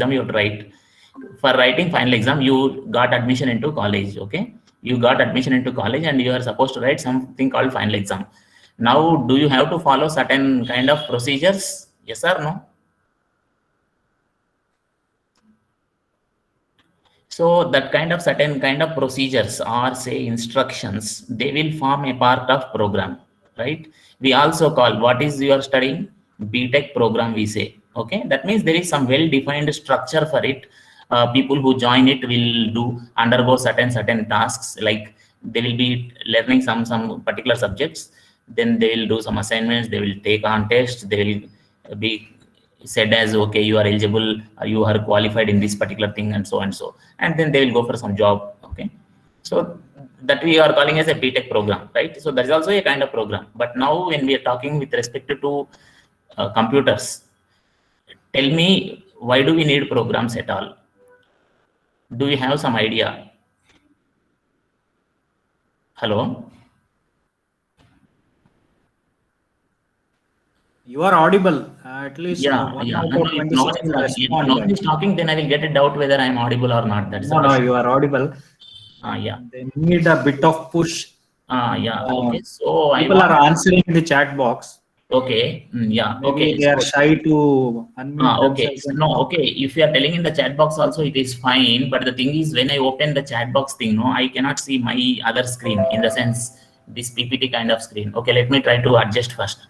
exam you have to write. For writing final exam, you got admission into college. Okay, you got admission into college, and you are supposed to write something called final exam. Now, do you have to follow certain kind of procedures? Yes or no? So that kind of certain kind of procedures or say instructions, they will form a part of program, right? We also call what is you are studying BTech program, we say. Okay, that means there is some well-defined structure for it. People who join it will do undergo certain tasks, like they will be learning some particular subjects. Then they will do some assignments. They will take on tests. They will be said as okay, you are eligible, you are qualified in this particular thing, and so and so, and then they will go for some job. Okay, so that we are calling as a BTech program, right? So that is also a kind of program. But now when we are talking with respect to computers, tell me, why do we need programs at all? Do you have some idea? Hello? You are audible. At least Yeah, one yeah. out No, of if 26 nobody is is talking, if nobody responded. is talking, then I will get a doubt whether I am audible or not. That's the No, first. you are audible. Yeah. They need a bit of push. Yeah. Uh, Okay. So I People want. are answering in the chat box. Okay. Yeah. Maybe Okay. they are So shy to unmute okay. themselves So, and no. talk. Okay. If you are telling in the chat box also, it is fine. But the thing is, when I open the chat box thing, no, I cannot see my other screen, in the sense this PPT kind of screen. Okay. Let me try to adjust first.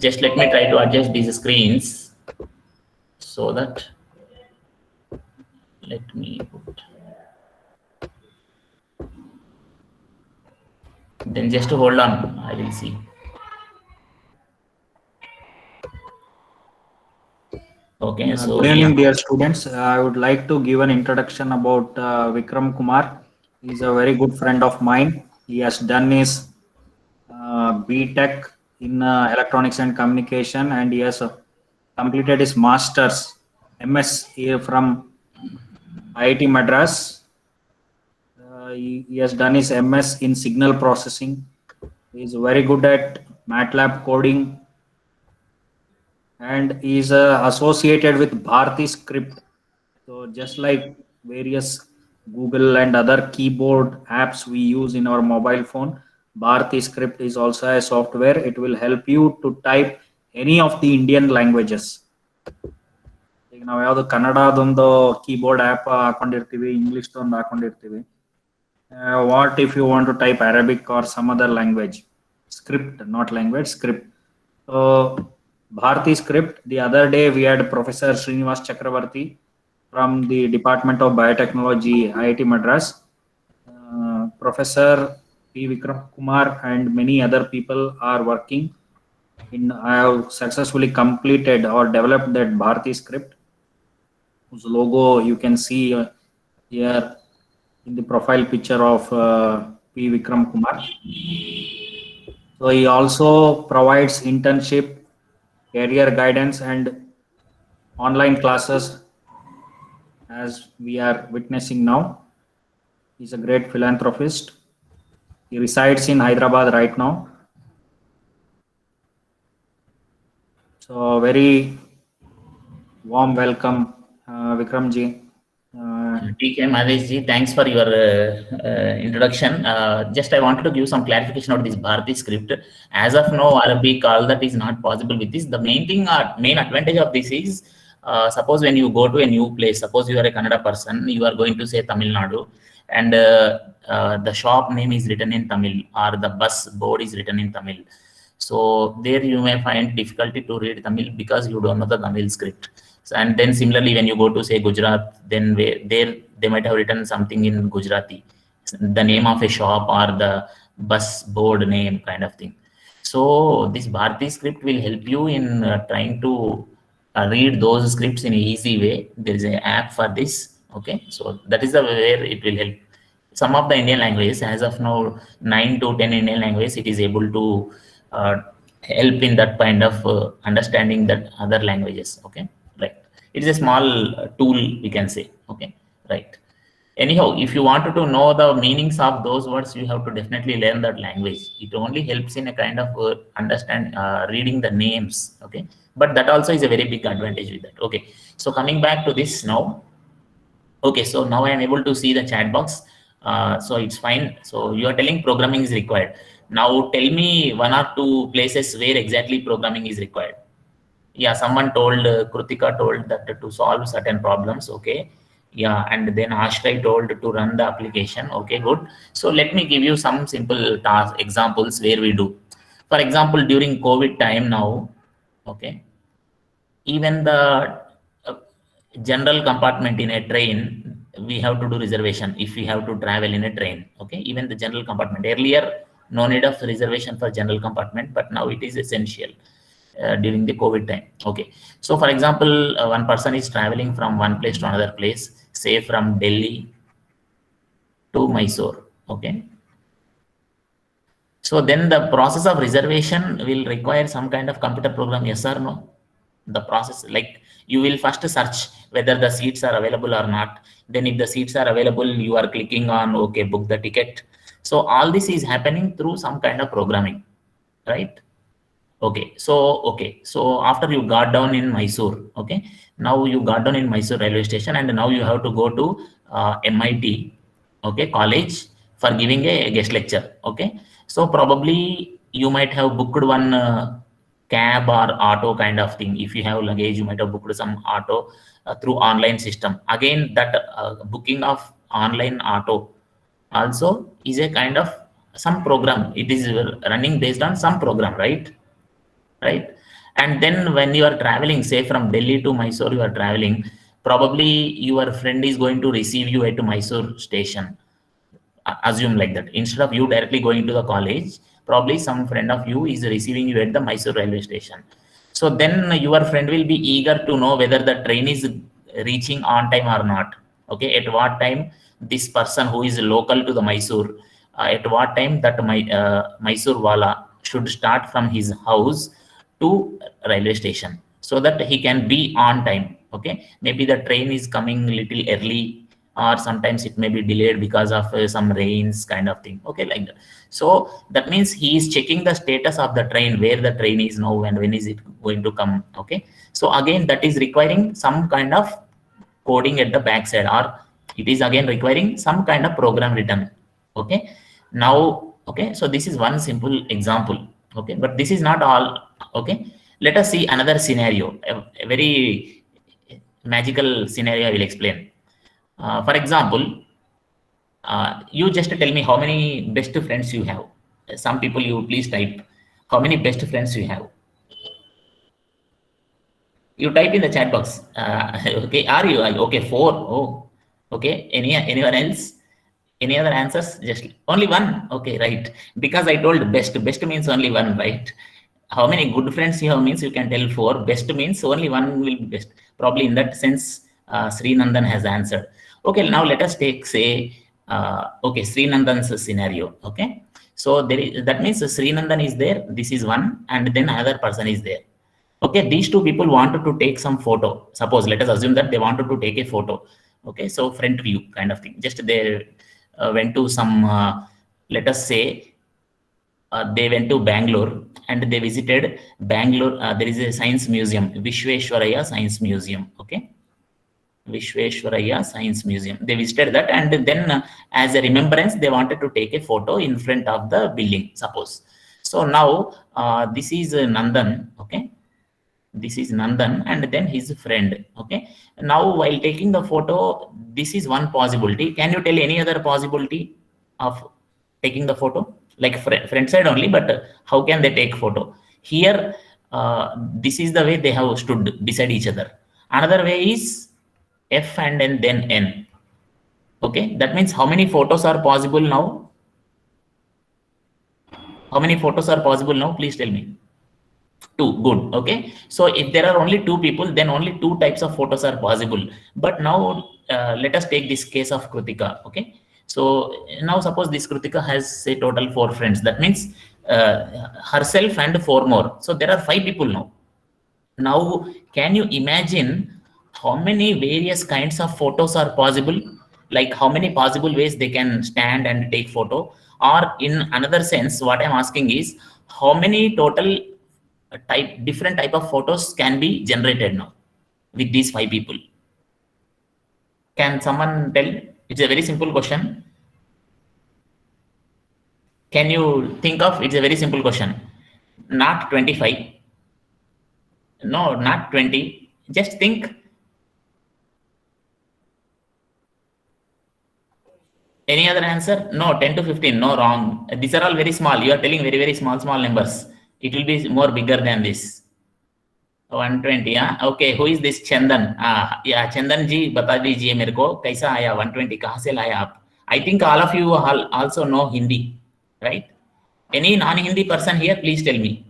Just let me try to adjust these screens so that, let me put. Then just hold on. I will see. Okay. So Good yeah. evening, dear students. I would like to give an introduction about Vikram Kumar. He's a very good friend of mine. He has done his BTech in electronics and communication, and he has completed his master's MS here from IIT Madras. He has done his MS in signal processing. He is very good at MATLAB coding, and he is associated with Bharti Script. So just like various Google and other keyboard apps we use in our mobile phone, Bharti Script is also a software. It will help you to type any of the Indian languages. ಈಗ ನಾವು ಯಾವುದು ಕನ್ನಡದೊಂದು keyboard app ಹಾಕೊಂಡಿರ್ತೀವಿ, ಇಂಗ್ಲಿಷ್ದು ಒಂದು ಹಾಕೊಂಡಿರ್ತೀವಿ. What if you want to type Arabic or some other language? Script, not language, script. So Bharti Script, the other day we had Professor Srinivas Chakravarti from the Department of Biotechnology, IIT Madras. Professor P. Vikram Kumar and many other people are working in. I have successfully completed or developed that Bharti Script, whose logo you can see here in the profile picture of P. Vikram Kumar. So he also provides internship, career guidance, and online classes, as we are witnessing now. He's a great philanthropist. He resides in Hyderabad right now. So very warm welcome, Vikramji. TK Mahesh ji, thanks for your introduction. Just I wanted to give some clarification about this Bharati script. As of now, Arabic, all that is not possible with this. The main thing, main advantage of this is, suppose when you go to a new place, suppose you are a Kannada person, you are going to say Tamil Nadu, and the shop name is written in Tamil, or the bus board is written in Tamil. So there you may find difficulty to read Tamil because you don't know the Tamil script. So, and then similarly, when you go to say Gujarat, then there they might have written something in Gujarati, the name of a shop or the bus board name kind of thing. So this Bharti script will help you in trying to read those scripts in an easy way. There is an app for this. Okay, so that is the where it will help. Some of the Indian languages, as of now, 9 to 10 Indian languages, it is able to uh, help in that kind of understanding that other languages. Okay, right. It is a small tool, we can say. Okay, right. Anyhow, if you wanted to know the meanings of those words, you have to definitely learn that language. It only helps in a kind of reading the names. Okay, but that also is a very big advantage with that. Okay, so coming back to this now. Okay, so now I am able to see the chat box. So it's fine. So you are telling programming is required. Now tell me one or two places where exactly programming is required. Yeah, someone told, Krutika told that to solve certain problems. Okay. Yeah, and then Ashray told to run the application. Okay, good. So let me give you some simple task examples where we do. For example, during COVID time now, okay, even the uh, general compartment in a train, we have to do reservation if we have to travel in a train. Okay, even the general compartment. Earlier, no need of reservation for general compartment, but now it is essential during the COVID time. Okay, so for example, one person is traveling from one place to another place, say from Delhi to Mysore. Okay, so then the process of reservation will require some kind of computer program, yes or no? The process, like you will first search whether the seats are available or not. Then if the seats are available, you are clicking on, okay, book the ticket. So all this is happening through some kind of programming, right? Okay, so after you got down in Mysore, okay, now you got down in Mysore railway station, and now you have to go to MIT, okay, college, for giving a guest lecture. Okay, so probably you might have booked one cab or auto kind of thing. If you have luggage, you might have booked some auto through online system. Again, that booking of online auto also is a kind of some program. It is running based on some program, right? And then when you are traveling, say from Delhi to Mysore, you are traveling, probably your friend is going to receive you at Mysore station. Assume like that, instead of you directly going to the college, probably some friend of you is receiving you at the Mysore railway station. So then your friend will be eager to know whether the train is reaching on time or not. Okay, at what time this person who is local to the Mysore, at what time that my Mysore wala should start from his house to railway station, so that he can be on time. Okay, maybe the train is coming little early, or sometimes it may be delayed because of some rains kind of thing. Okay, like that. So that means he is checking the status of the train, where the train is now and when is it going to come. Okay, so again that is requiring some kind of coding at the backside, or it is again requiring some kind of program written. Okay, now, okay, so this is one simple example. Okay, but this is not all. Okay, let us see another scenario, a very magical scenario I will explain. For example, you just tell me how many best friends you have. Some people, you please type how many best friends you have. You type in the chat box. Okay, are you okay? 4. Oh, okay. Anyone else? Any other answers? Just only one. Okay, right. Because I told best. Best means only one, right? How many good friends you have means you can tell 4. Best means only one will be best. Probably in that sense, Sri Nandan has answered. Okay, now let us take, say, okay, Sri Nandan's scenario. Okay, so there is, that means Sri Nandan is there. This is one, and then another person is there. Okay, these two people wanted to take some photo. Suppose, let us assume that they wanted to take a photo. Okay, so front view kind of thing. Just they went to some, let us say, they went to Bangalore and they visited Bangalore. There is a science museum, Vishweshwaraya Science Museum. Okay, Vishweshwaraya Science Museum. They visited that, and then as a remembrance, they wanted to take a photo in front of the building, suppose. So now this is Nandan. Okay, this is Nandan and then his friend. Okay, now while taking the photo, this is one possibility. Can you tell any other possibility of taking the photo? Like front side only, but how can they take photo? Here, this is the way they have stood beside each other. Another way is F and then N. Okay, that means how many photos are possible now? How many photos are possible now? Please tell me. 2. Good. Okay, so if there are only 2 people, then only 2 types of photos are possible. But now let us take this case of Krutika. Okay, so now suppose this Krutika has, say, total 4 friends. That means herself and 4 more. So there are 5 people now. Now can you imagine how many various kinds of photos are possible? like how many possible ways they can stand and take photo, or in another sense, what I'm asking is how many total different type of photos can be generated now with these 5 people. Can someone tell? It's a very simple question. Can you think of? It's a very simple question. Not 25. No, not 20. Just think. Any other answer? No, 10 to 15. No, wrong. These are all very small. You are telling very, very small numbers. It will be more bigger than this. 120. Yeah. Okay. Who is this Chandan? Yeah, Chandan ji, बता दीजिए मेरे को कैसा आया 120 कहाँ से लाया आप? I think all of you also know Hindi, right? Any non-Hindi person here, please tell me.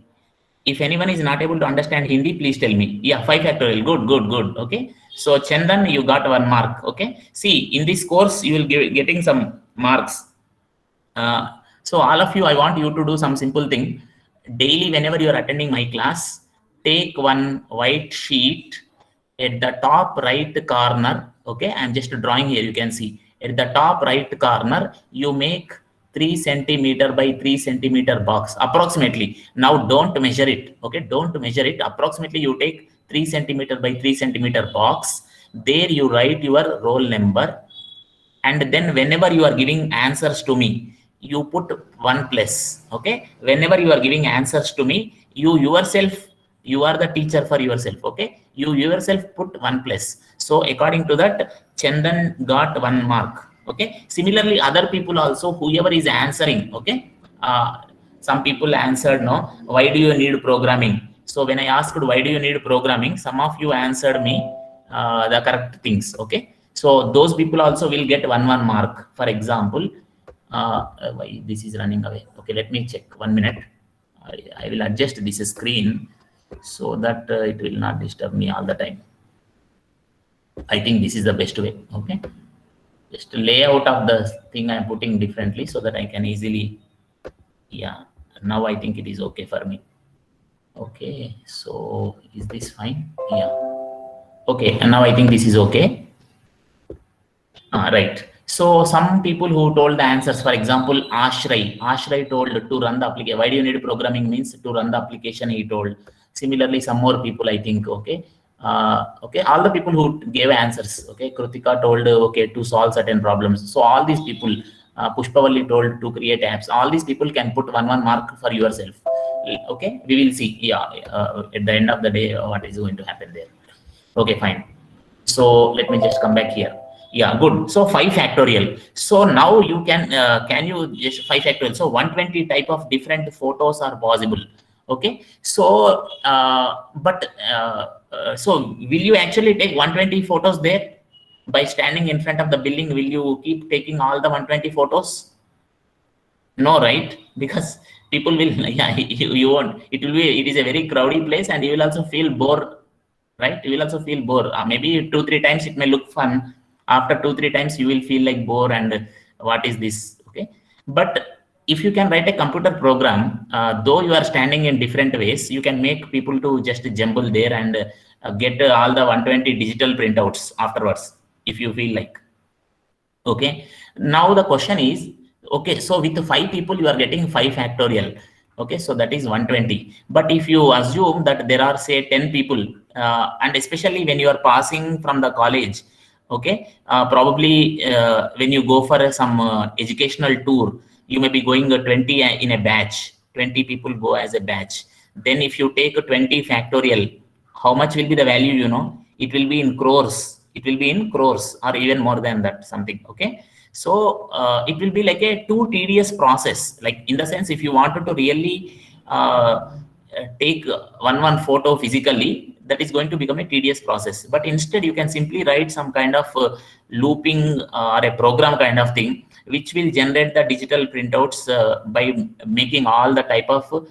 If anyone is not able to understand Hindi, please tell me. Yeah, 5 factorial. Good. Okay. So Chandan, you got 1 mark. Okay. See, in this course, you will getting some marks. So all of you, I want you to do some simple thing. Daily, whenever you are attending my class, take one white sheet at the top right corner. Okay. I'm just drawing here. You can see at the top right corner, you make 3 centimeter by 3 centimeter box approximately. Now don't measure it. Okay. Don't measure it. Approximately you take 3 centimeter by 3 centimeter box. There you write your roll number. And then whenever you are giving answers to me, you put 1 plus. Okay. Whenever you are giving answers to me, you are the teacher for yourself. Okay. You yourself put 1 plus. So according to that, Chandan got 1 mark. Okay. Similarly, other people also, whoever is answering. Okay. Some people answered, no, why do you need programming? So when I asked why do you need programming, some of you answered me the correct things. Okay. So those people also will get 1 mark. For example, why this is running away? Okay, let me check 1 minute. I will adjust this screen so that it will not disturb me all the time. I think this is the best way. Okay, just layout of the thing I'm putting differently so that I can easily. Yeah, now I think it is okay for me. Okay, so is this fine? Yeah. Okay, and now I think this is okay. Right. So some people who told the answers, for example, Ashray told to run the application. Why do you need programming means to run the application, he told. Similarly, some more people, I think, okay. Okay, all the people who gave answers, okay. Krutika told, okay, to solve certain problems. So all these people, Pushpavalli told to create apps. All these people can put 1 mark for yourself. Okay, we will see. Yeah, at the end of the day, what is going to happen there. Okay, fine. So let me just come back here. Yeah, good. So 5 factorial. So now you can you just 5 factorial? So 120 type of different photos are possible. Okay. So so will you actually take 120 photos there by standing in front of the building? Will you keep taking all the 120 photos? No, right? Because people will, yeah, you won't. It is a very crowded place, and you will also feel bored, right? You will also feel bored. Maybe 2-3 times it may look fun. After 2-3 times you will feel like bored and what is this? Okay. But if you can write a computer program, though you are standing in different ways, you can make people to just jumble there and get all the 120 digital printouts afterwards, if you feel like. Okay. Now the question is, okay, so with 5 people, you are getting 5 factorial. Okay, so that is 120. But if you assume that there are, say, 10 people, and especially when you are passing from the college, okay, probably when you go for some educational tour, you may be going 20 in a batch. 20 people go as a batch. Then if you take 20 factorial, how much will be the value? You know, it will be in crores. It will be in crores or even more than that, something. Okay. So it will be like a too tedious process. Like in the sense, if you wanted to really take one photo physically, that is going to become a tedious process. But instead, you can simply write some kind of looping or a program kind of thing, which will generate the digital printouts by making all the type of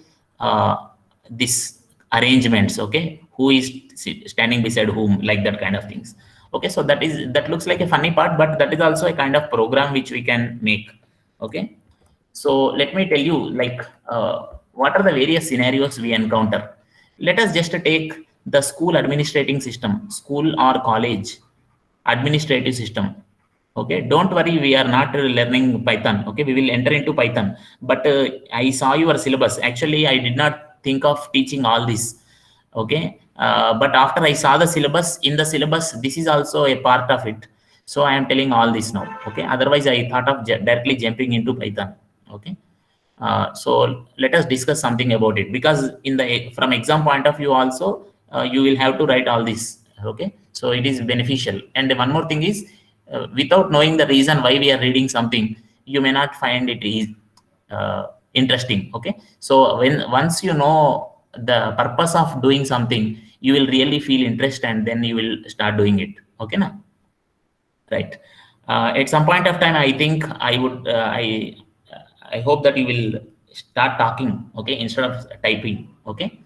this arrangements. Okay, who is standing beside whom, like that kind of things. Okay, so that looks like a funny part, but that is also a kind of program which we can make. Okay, so let me tell you, like what are the various scenarios we encounter. Let us just take the school administrating system, school or college administrative system. Okay, don't worry, we are not learning Python. Okay, we will enter into Python. But I saw your syllabus. Actually, I did not think of teaching all this. Okay, but after I saw the syllabus, in the syllabus, this is also a part of it. So I am telling all this now. Okay, otherwise I thought of directly jumping into Python. Okay. So let us discuss something about it, because in the from exam point of view also you will have to write all this. Okay, so it is beneficial. And one more thing is, without knowing the reason why we are reading something, you may not find it is interesting. Okay, so once you know the purpose of doing something, you will really feel interest, and then you will start doing it. Okay, now, right? At some point of time, I think I hope that you will start talking, okay, instead of typing. Okay,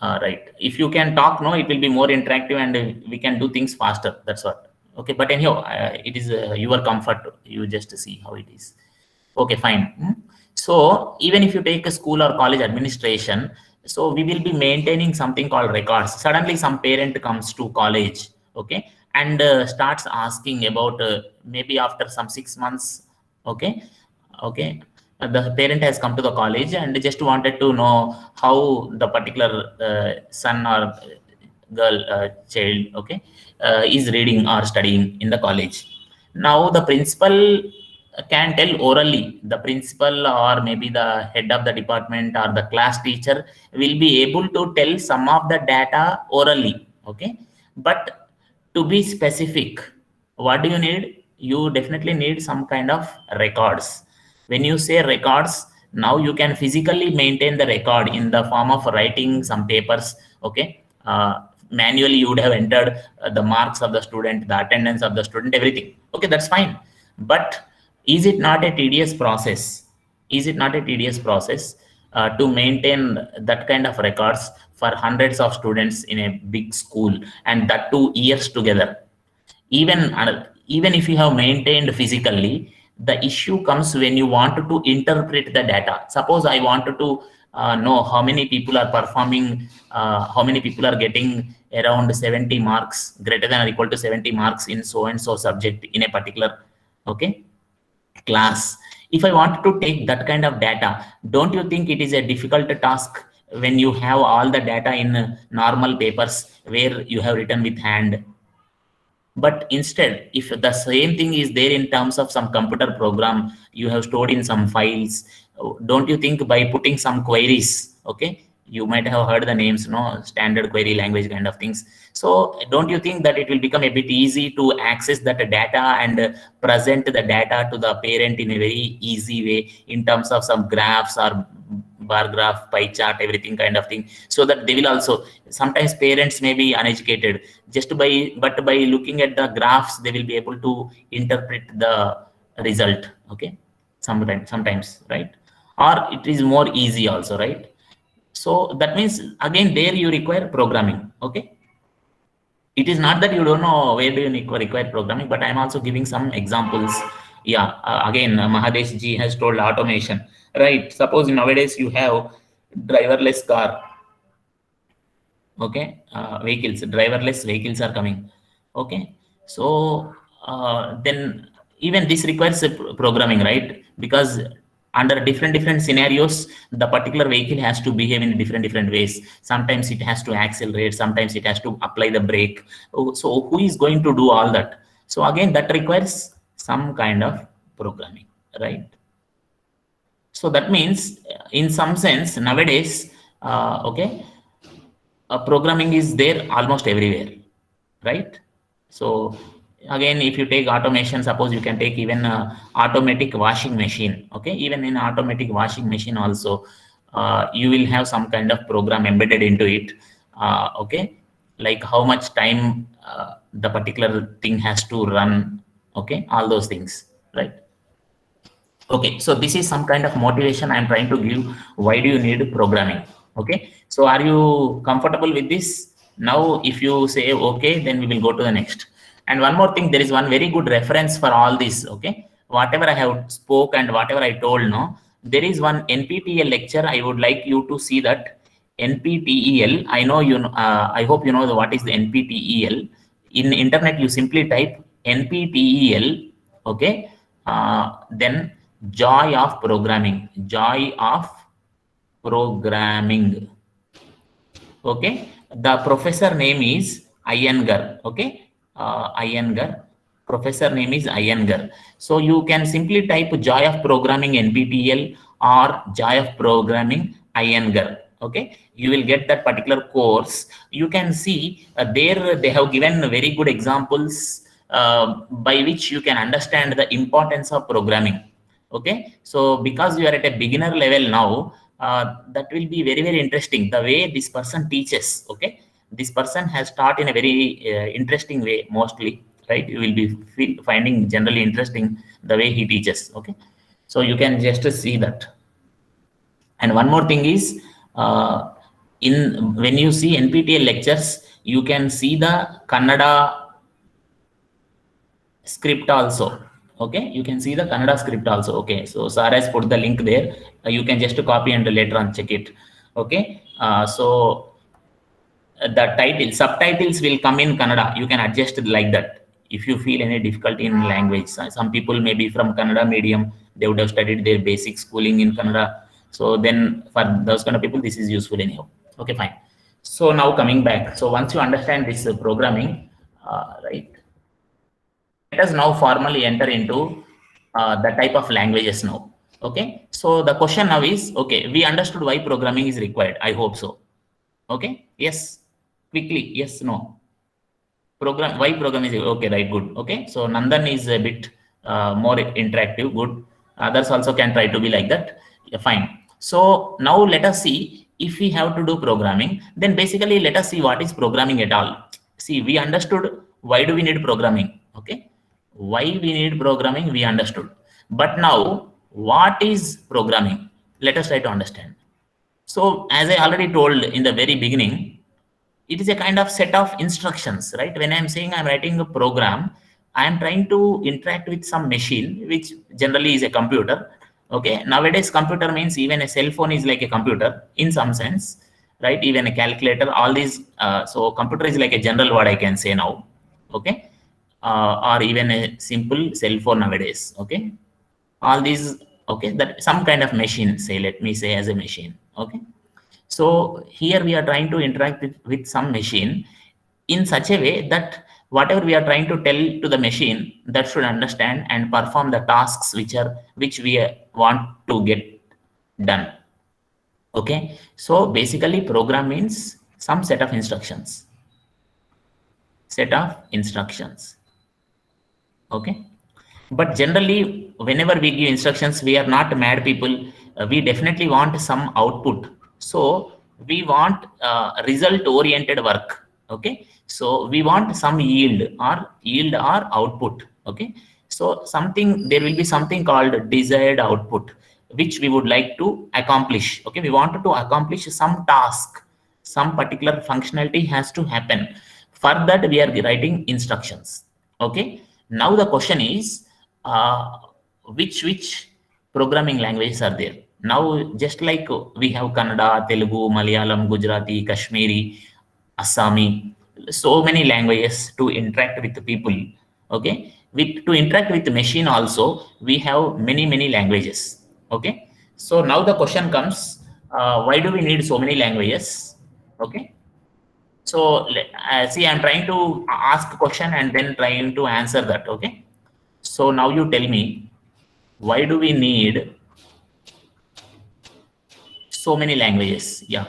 right. If you can talk, no, it will be more interactive, and we can do things faster. That's what. Okay, but anyhow, it is your comfort. You just see how it is. Okay, fine. So even if you take a school or college administration, so we will be maintaining something called records. Suddenly, some parent comes to college, okay, and starts asking about maybe after some 6 months, okay, okay, the parent has come to the college and just wanted to know how the particular son or girl, child, okay, is reading or studying in the college. Now the principal can tell orally. The principal or maybe the head of the department or the class teacher will be able to tell some of the data orally. Okay, but to be specific, what do you need? You definitely need some kind of records. When you say records, now you can physically maintain the record in the form of writing some papers. Okay, manually you would have entered the marks of the student, the attendance of the student, everything. Okay, that's fine. But is it not a tedious process? Is it not a tedious process to maintain that kind of records for hundreds of students in a big school, and that 2 years together? Even if you have maintained physically, the issue comes when you want to interpret the data. Suppose I wanted to know how many people are performing, how many people are getting around 70 marks, greater than or equal to 70 marks in so and so subject in a particular, okay, class. If I want to take that kind of data, don't you think it is a difficult task when you have all the data in normal papers where you have written with hand? But instead, if the same thing is there in terms of some computer program you have stored in some files, don't you think by putting some queries, okay, you might have heard the names, no, standard query language kind of things. So don't you think that it will become a bit easy to access that data and present the data to the parent in a very easy way in terms of some graphs or bar graph, pie chart, everything kind of thing, so that they will also, sometimes parents may be uneducated, but by looking at the graphs they will be able to interpret the result. Okay, sometimes, right? Or it is more easy also, right? So that means again there you require programming. Okay, it is not that you don't know where do you require programming, but I'm also giving some examples. Yeah, again, Mahadesh ji has told automation, right? Suppose nowadays you have driverless car, okay, driverless vehicles are coming. Okay, so then even this requires a programming, right? Because under different scenarios, the particular vehicle has to behave in different ways. Sometimes it has to accelerate, sometimes it has to apply the brake. So who is going to do all that? So again, that requires some kind of programming, right? So that means in some sense nowadays, okay, programming is there almost everywhere, right? So again, if you take automation, suppose you can take even automatic washing machine. Okay, even in automatic washing machine also, you will have some kind of program embedded into it. Okay, like how much time the particular thing has to run. Okay, all those things, right? Okay, so this is some kind of motivation I'm trying to give. Why do you need programming? Okay, so are you comfortable with this? Now if you say okay, then we will go to the next. And one more thing, there is one very good reference for all this. Okay, whatever I have spoke and whatever I told, no, there is one NPTEL lecture. I would like you to see that. NPTEL, I know you know, I hope you know what is the NPTEL. In internet you simply type NPTEL, okay, then Joy of Programming, Joy of Programming, okay. The professor name is Iyengar, okay, Iyengar, professor name is Iyengar. So you can simply type Joy of Programming NPTEL or Joy of Programming Iyengar, okay. You will get that particular course. You can see there they have given very good examples by which you can understand the importance of programming, okay. So because you are at a beginner level now, that will be very, very interesting the way this person teaches, okay. This person has taught in a very interesting way, mostly, right? You will be finding generally interesting the way he teaches, okay. So you can just see that. And one more thing is, when you see NPTEL lectures, you can see the Kannada script also, okay. You can see the Kannada script also, okay. So Sar has put the link there. You can just copy and later on check it, okay. So the title, subtitles will come in Kannada. You can adjust it like that if you feel any difficulty in language. Some people may be from Kannada medium, they would have studied their basic schooling in Kannada. So then for those kind of people, this is useful anyhow. Okay, fine. So now coming back. So once you understand this programming, right? Let us now formally enter into the type of languages now. Okay. So the question now is, okay, we understood why programming is required. I hope so. Okay. Yes. Quickly. Yes. No. Why program is okay, right? Good. Okay. So Nandan is a bit more interactive. Good. Others also can try to be like that. Yeah, fine. So now let us see, if we have to do programming, then basically let us see what is programming at all. See, we understood why do we need programming. Okay. Why we need programming, we understood. But now, what is programming? Let us try to understand. So as I already told in the very beginning, it is a kind of set of instructions, right? When I'm saying I'm writing a program, I'm trying to interact with some machine, which generally is a computer. Okay. Nowadays, computer means even a cell phone is like a computer in some sense, right? Even a calculator, all these. So computer is like a general word I can say now. Okay. Or even a simple cell phone nowadays, okay. All these, okay, that some kind of machine, say, let me say as a machine, okay. So here we are trying to interact with some machine in such a way that whatever we are trying to tell to the machine, that should understand and perform the tasks which we want to get done, okay. So basically program means some set of instructions, okay. But generally, whenever we give instructions, we are not mad people. We definitely want some output. So we want result oriented work, okay. So we want some yield or output, okay. So there will be something called desired output, which we would like to accomplish, okay. We wanted to accomplish some task, some particular functionality has to happen. For that, we are writing instructions, okay. Now the question is, which programming languages are there? Now, just like we have Kannada, Telugu, Malayalam, Gujarati, Kashmiri, Assami, so many languages to interact with the people, okay. To interact with the machine also, we have many languages, okay. So now the question comes, why do we need so many languages, okay. So see, I'm trying to ask a question and then trying to answer that, okay. So now you tell me, why do we need so many languages? Yeah,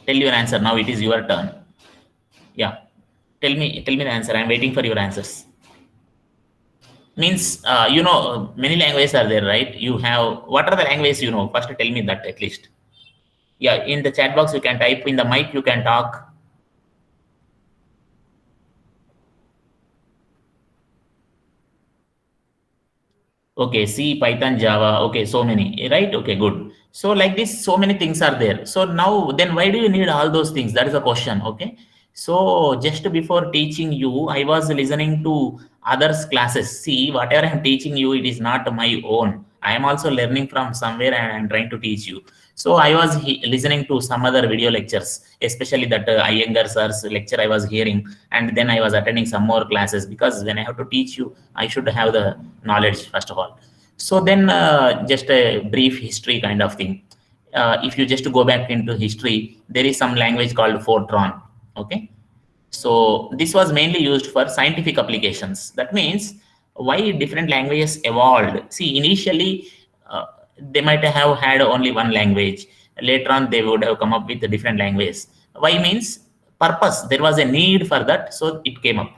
tell your answer. Now it is your turn. Yeah, tell me the answer. I'm waiting for your answers. Means, many languages are there, right? You have, what are the languages you know? First tell me that at least. Yeah, in the chat box you can type, in the mic you can talk. Okay, C, Python, Java. Okay, so many, right? Okay, good. So like this, so many things are there. So now, then why do you need all those things? That is the question, okay? So just before teaching you, I was listening to others' classes. See, whatever I'm teaching you, it is not my own. I am also learning from somewhere and I'm trying to teach you. So I was listening to some other video lectures, especially that Iyengar sir's lecture I was hearing, and then I was attending some more classes, because when I have to teach you, I should have the knowledge first of all. So then just a brief history kind of thing. If you just go back into history, there is some language called Fortran. Okay, so this was mainly used for scientific applications. That means why different languages evolved. See, initially they might have had only one language. Later on, they would have come up with a different languages. Why means purpose. There was a need for that, so it came up.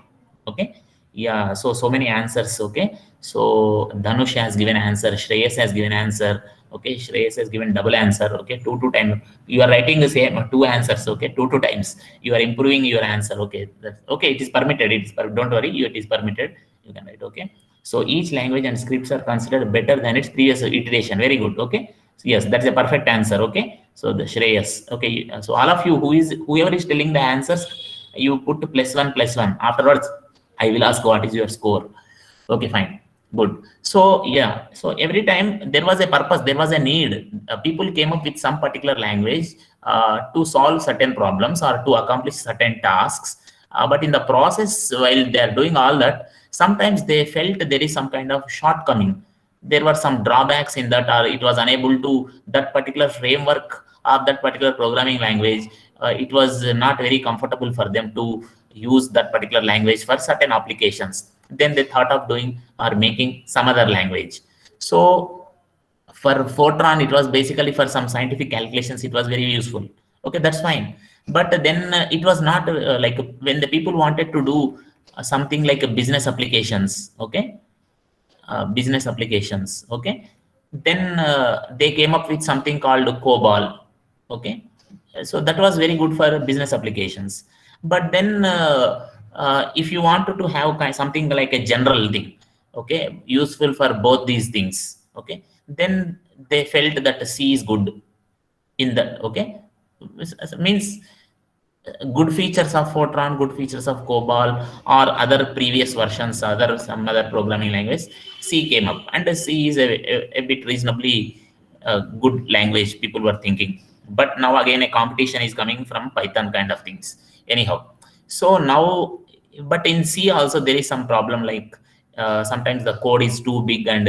Okay. Yeah. So many answers. Okay. So Dhanush has given answer. Shreyas has given answer. Okay. Shreyas has given double answer. Okay. Two times. You are writing the same two answers. Okay. Two times. You are improving your answer. Okay. That's okay. It is permitted. Don't worry. It is permitted. You can write. Okay. So each language and scripts are considered better than its previous iteration. Very good. Okay. So yes, that's a perfect answer. Okay. So the Shreyas. Okay. So all of you whoever is telling the answers, you put +1 afterwards. I will ask what is your score. Okay, fine, good. So yeah, so every time there was a purpose, there was a need. People came up with some particular language to solve certain problems or to accomplish certain tasks. But in the process, while they are doing all that, sometimes they felt there is some kind of shortcoming. There were some drawbacks in that, or it was unable to that particular framework of that particular programming language. It was not very comfortable for them to use that particular language for certain applications. Then they thought of doing or making some other language. So for Fortran, it was basically for some scientific calculations. It was very useful. Okay, that's fine. But then it was not like when the people wanted to do something like a business applications. Okay, business applications. Okay, then they came up with something called COBOL. Okay, so that was very good for business applications. But then if you wanted to have something like a general thing, okay, useful for both these things, okay, then they felt that C is good in that. Okay, means good features of Fortran, good features of COBOL, or other previous versions, some other programming language, C came up, and C is a bit reasonably good language. People were thinking, but now again a competition is coming from Python kind of things. Anyhow, so now, but in C also there is some problem, like sometimes the code is too big, and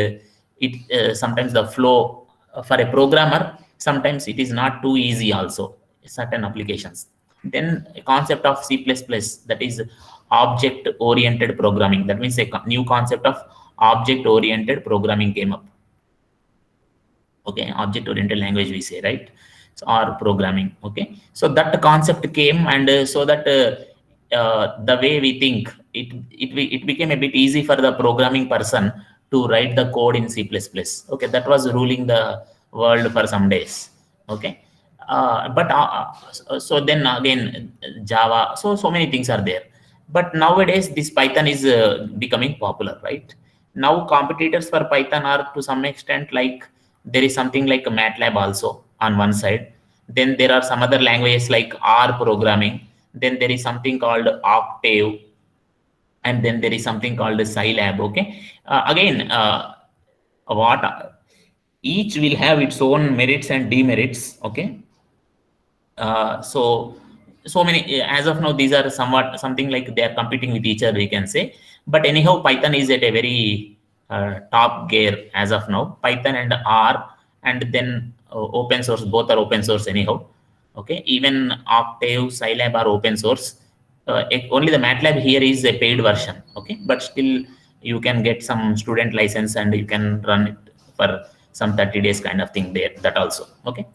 it sometimes the flow for a programmer, sometimes it is not too easy also, certain applications. Then a concept of C++, that is object oriented programming. That means a new concept of object oriented programming came up. Okay, object oriented language we say, right? So, or programming. Okay, so that concept came, and so that the way we think, it became a bit easy for the programming person to write the code in C++. Okay, that was ruling the world for some days. Okay, but so then again Java. So many things are there. But nowadays this Python is becoming popular, right? Now competitors for Python are to some extent, like there is something like MATLAB also on one side. Then there are some other languages like R programming. Then there is something called Octave, and then there is something called Scilab. Okay, again, what each will have its own merits and demerits. Okay, so many as of now, these are somewhat something like they are competing with each other, we can say. But anyhow, Python is at a very top gear as of now. Python and R, and then open source, both are open source anyhow. Okay, even Octave, Scilab are open source. Only the MATLAB here is a paid version. Okay, but still you can get some student license and you can run it for some 30 days kind of thing there, that also. Okay,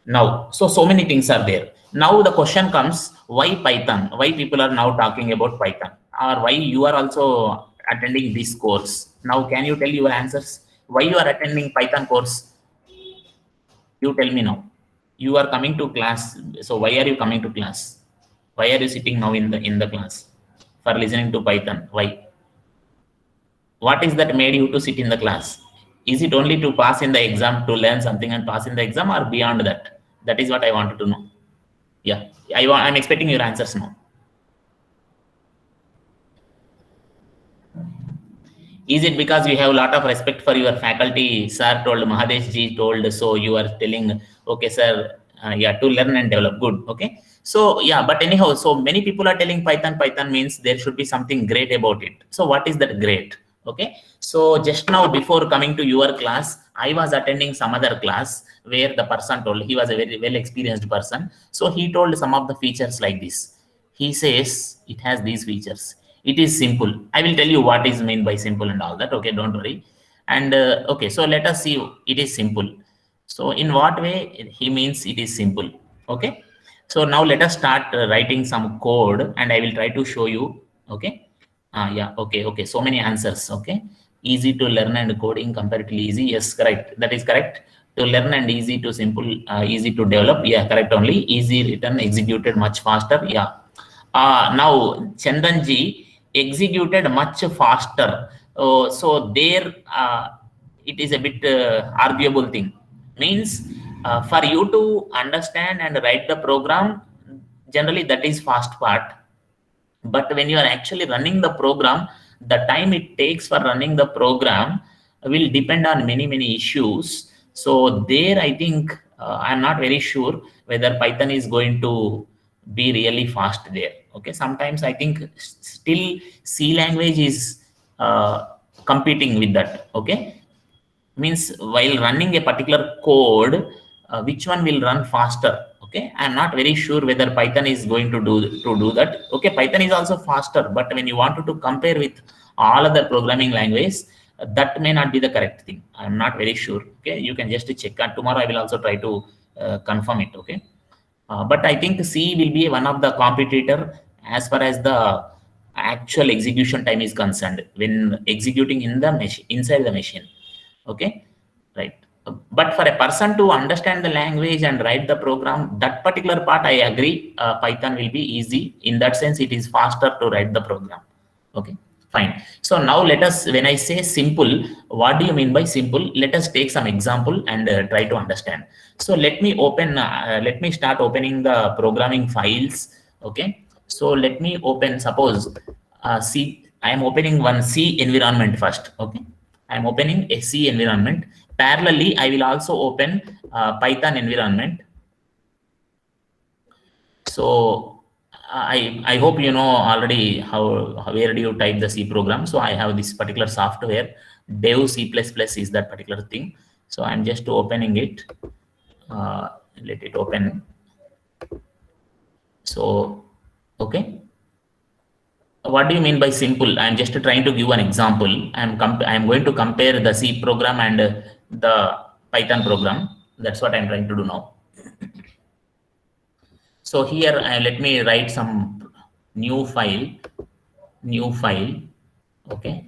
now so many things are there. Now the question comes, why Python? Why people are now talking about Python, or why you are also attending this course? Now can you tell your answers, why you are attending Python course? You tell me now. You are coming to class, so why are you coming to class? Why are you sitting now in the class for listening to Python? Why? What is that made you to sit in the class? Is it only to pass in the exam, to learn something and pass in the exam, or beyond that? That is what I wanted to know. Yeah, I'm expecting your answers now. Is it because you have a lot of respect for your faculty? Sir told, Mahadesh ji told, so you are telling, okay, sir, yeah, to learn and develop. Good. Okay. So yeah, but anyhow, so many people are telling Python means there should be something great about it. So what is that great? Okay. So just now before coming to your class, I was attending some other class where the person told, he was a very well experienced person. So he told some of the features like this. He says it has these features. It is simple. I will tell you what is meant by simple and all that. Okay, don't worry. And okay, so let us see. It is simple. So in what way he means it is simple? Okay. So now let us start writing some code, and I will try to show you. Okay. Yeah. Okay. Okay. So many answers. Okay. Easy to learn and coding comparatively easy. Yes, correct. That is correct. To learn and easy to simple, easy to develop. Yeah, correct only. Easy written, executed much faster. Yeah. Now Chandanji executed much faster. So there it is a bit arguable thing. Means for you to understand and write the program, generally that is fast part. But when you are actually running the program, the time it takes for running the program will depend on many issues. So there I think I'm not very sure whether Python is going to be really fast there. Okay, sometimes I think still C language is competing with that. Okay, means while running a particular code, which one will run faster? Okay, I'm not very sure whether Python is going to do that. Okay, Python is also faster, but when you want to compare with all other programming languages, that may not be the correct thing. I'm not very sure. Okay, you can just check, and tomorrow I will also try to confirm it. Okay, but I think C will be one of the competitor as far as the actual execution time is concerned when executing in the machine, inside the machine. Okay, right. But for a person to understand the language and write the program, that particular part I agree, Python will be easy. In that sense, it is faster to write the program. Okay, fine. So now let us, when I say simple, what do you mean by simple? Let us take some example and try to understand. So let me start opening the programming files. Okay, so let me open, suppose C, I am opening one C environment first. Okay, I am opening a C environment. Parallelly, I will also open Python environment. So I hope you know already where do you type the C program. So I have this particular software, Dev C++ is that particular thing. So I'm just opening it. Let it open. So, okay. What do you mean by simple? I'm just trying to give an example. I'm going to compare the C program and the Python program. That's what I'm trying to do now. So here, let me write some new file. Okay.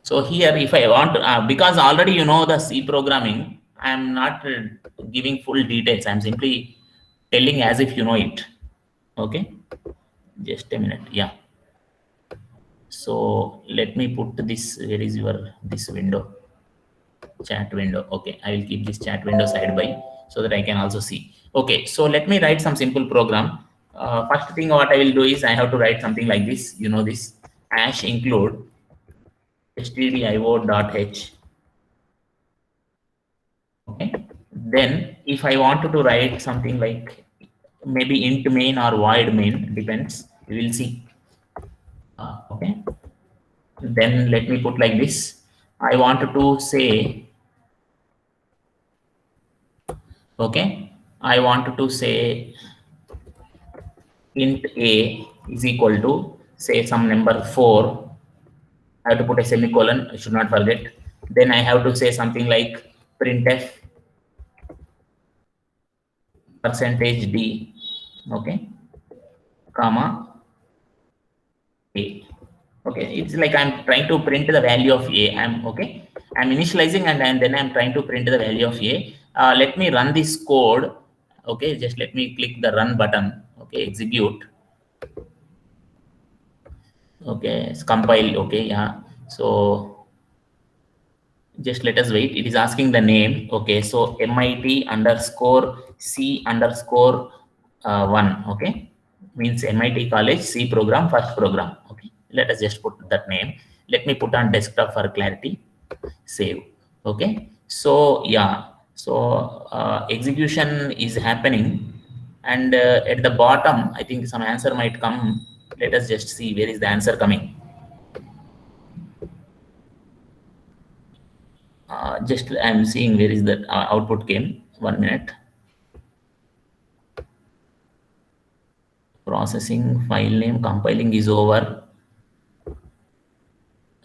So here, if I want to, because already you know the C programming, I'm not giving full details. I'm simply telling as if you know it. Okay. Just a minute. Yeah. So let me put this, where is this window? Chat window. Okay, I will keep this chat window side by so that I can also see. Okay, so let me write some simple program. First thing what I will do is I have to write something like this. You know this, hash include stdio.h. Okay, then if I wanted to write something like maybe int main or void main, depends, we will see. Okay, then let me put like this. I wanted to say, okay, I wanted to say int a is equal to say some number 4. I have to put a semicolon, I should not forget. Then I have to say something like printf %d, okay, comma a. Okay, it's like I'm trying to print the value of a. I'm initializing and then I'm trying to print the value of a. Let me run this code. Okay, just let me click the run button. Okay, execute. Okay, it's compile. Okay, yeah. So just let us wait. It is asking the name. Okay, so MIT underscore C underscore 1. Okay, means MIT College C program, first program. Okay, let us just put that name. Let me put on desktop for clarity. Save. Okay. So yeah. So execution is happening, and at the bottom, I think some answer might come. Let us just see where is the answer coming. Just I'm seeing where is the output came. 1 minute. Processing, file name, compiling is over.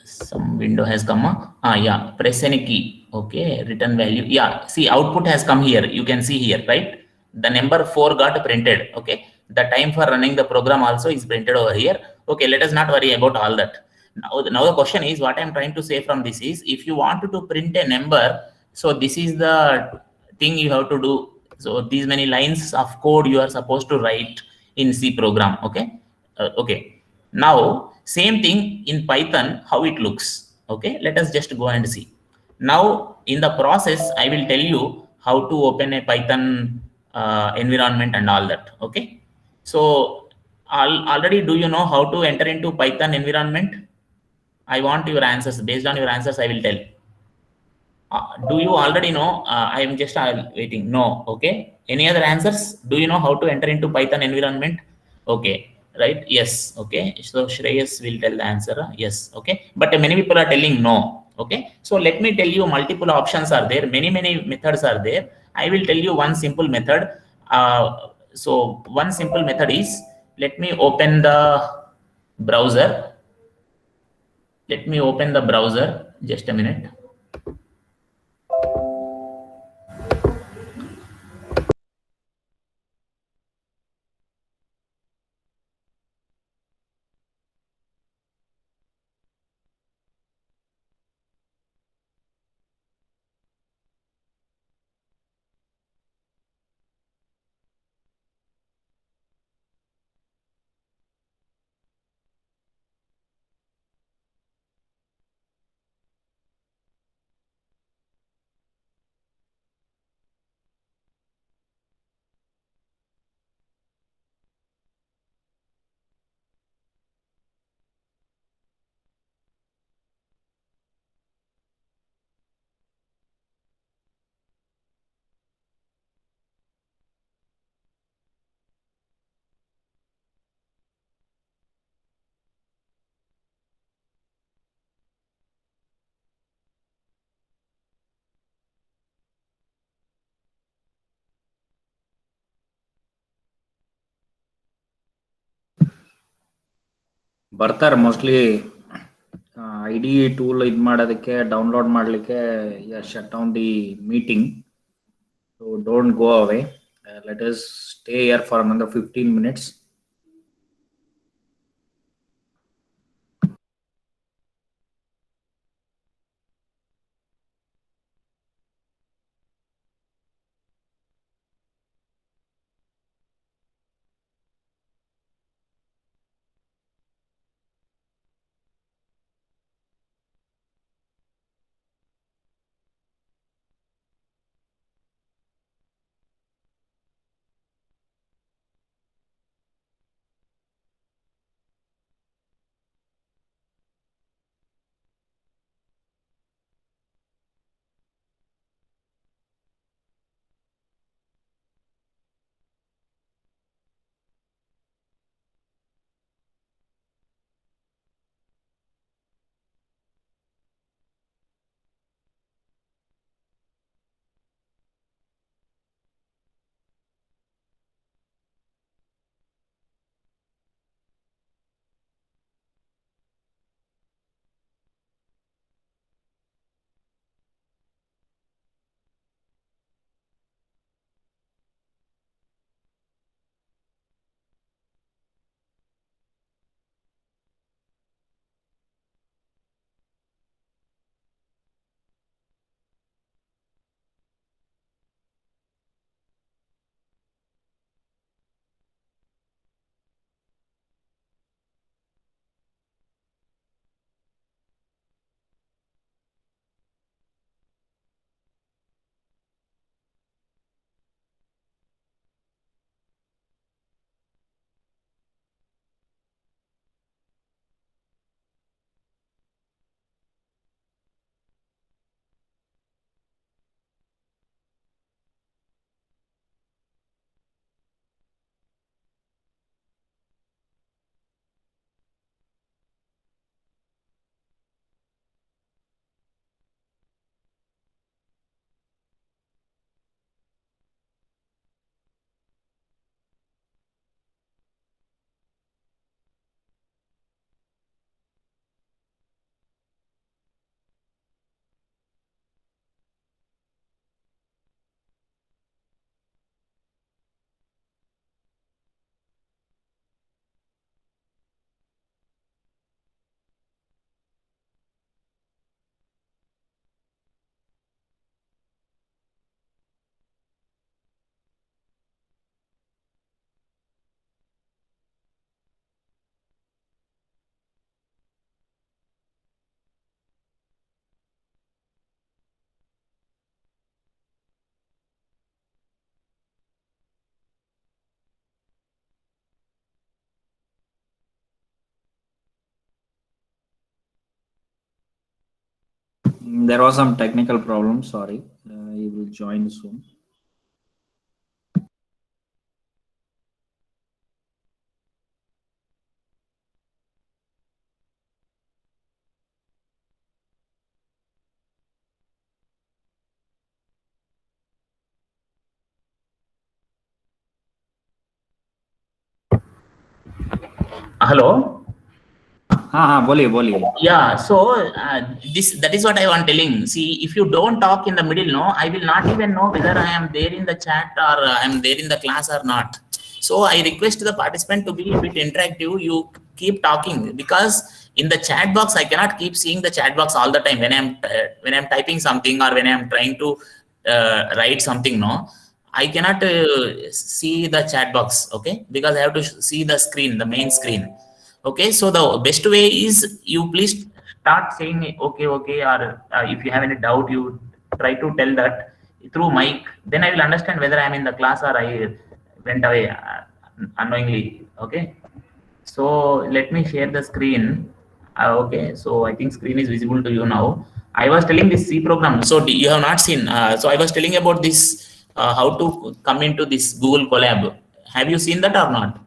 Some window has come up. Yeah, press any key. Okay, return value. Yeah, see, output has come here. You can see here, right? The number 4 got printed. Okay, the time for running the program also is printed over here. Okay, let us not worry about all that. Now the question is, what I'm trying to say from this is, if you want to print a number, so this is the thing you have to do. So these many lines of code you are supposed to write in C program. Okay, okay. Now same thing in Python, how it looks. Okay, let us just go and see. Now in the process, I will tell you how to open a Python environment and all that. Okay, so already do you know how to enter into Python environment? I want your answers. Based on your answers, I will tell. Do you already know? I am just waiting. No. Okay. Any other answers? Do you know how to enter into Python environment? Okay. Right. Yes. Okay. So Shreyas will tell the answer. Yes. Okay. But many people are telling no. Okay. So let me tell you, multiple options are there. Many methods are there. I will tell you one simple method. So one simple method is, let me open the browser. Let me open the browser. Just a minute. ಬರ್ತಾರೆ mostly ID tool ಇದು ಮಾಡೋದಕ್ಕೆ download ಮಾಡಲಿಕ್ಕೆ shut down the meeting. So don't go away, let us stay here for another 15 minutes. There was some technical problem. Sorry. He will join soon. Hello. हाँ बोलिए. Yeah, so that is what I want telling. See, if you don't talk in the middle, no, I will not even know whether I am there in the chat or I am there in the class or not. So I request the participant to be a bit interactive. You keep talking, because in the chat box I cannot keep seeing the chat box all the time when I'm typing something or when I'm trying to write something. No, I cannot see the chat box. Okay, because I have to see the screen, the main screen. Okay, so the best way is you please start saying okay, or if you have any doubt, you try to tell that through mic. Then I will understand whether I am in the class or I went away unknowingly. Okay, so let me share the screen. Okay, so I think screen is visible to you now. I was telling this C program. So you have not seen. So I was telling about this how to come into this Google Colab. Have you seen that or not?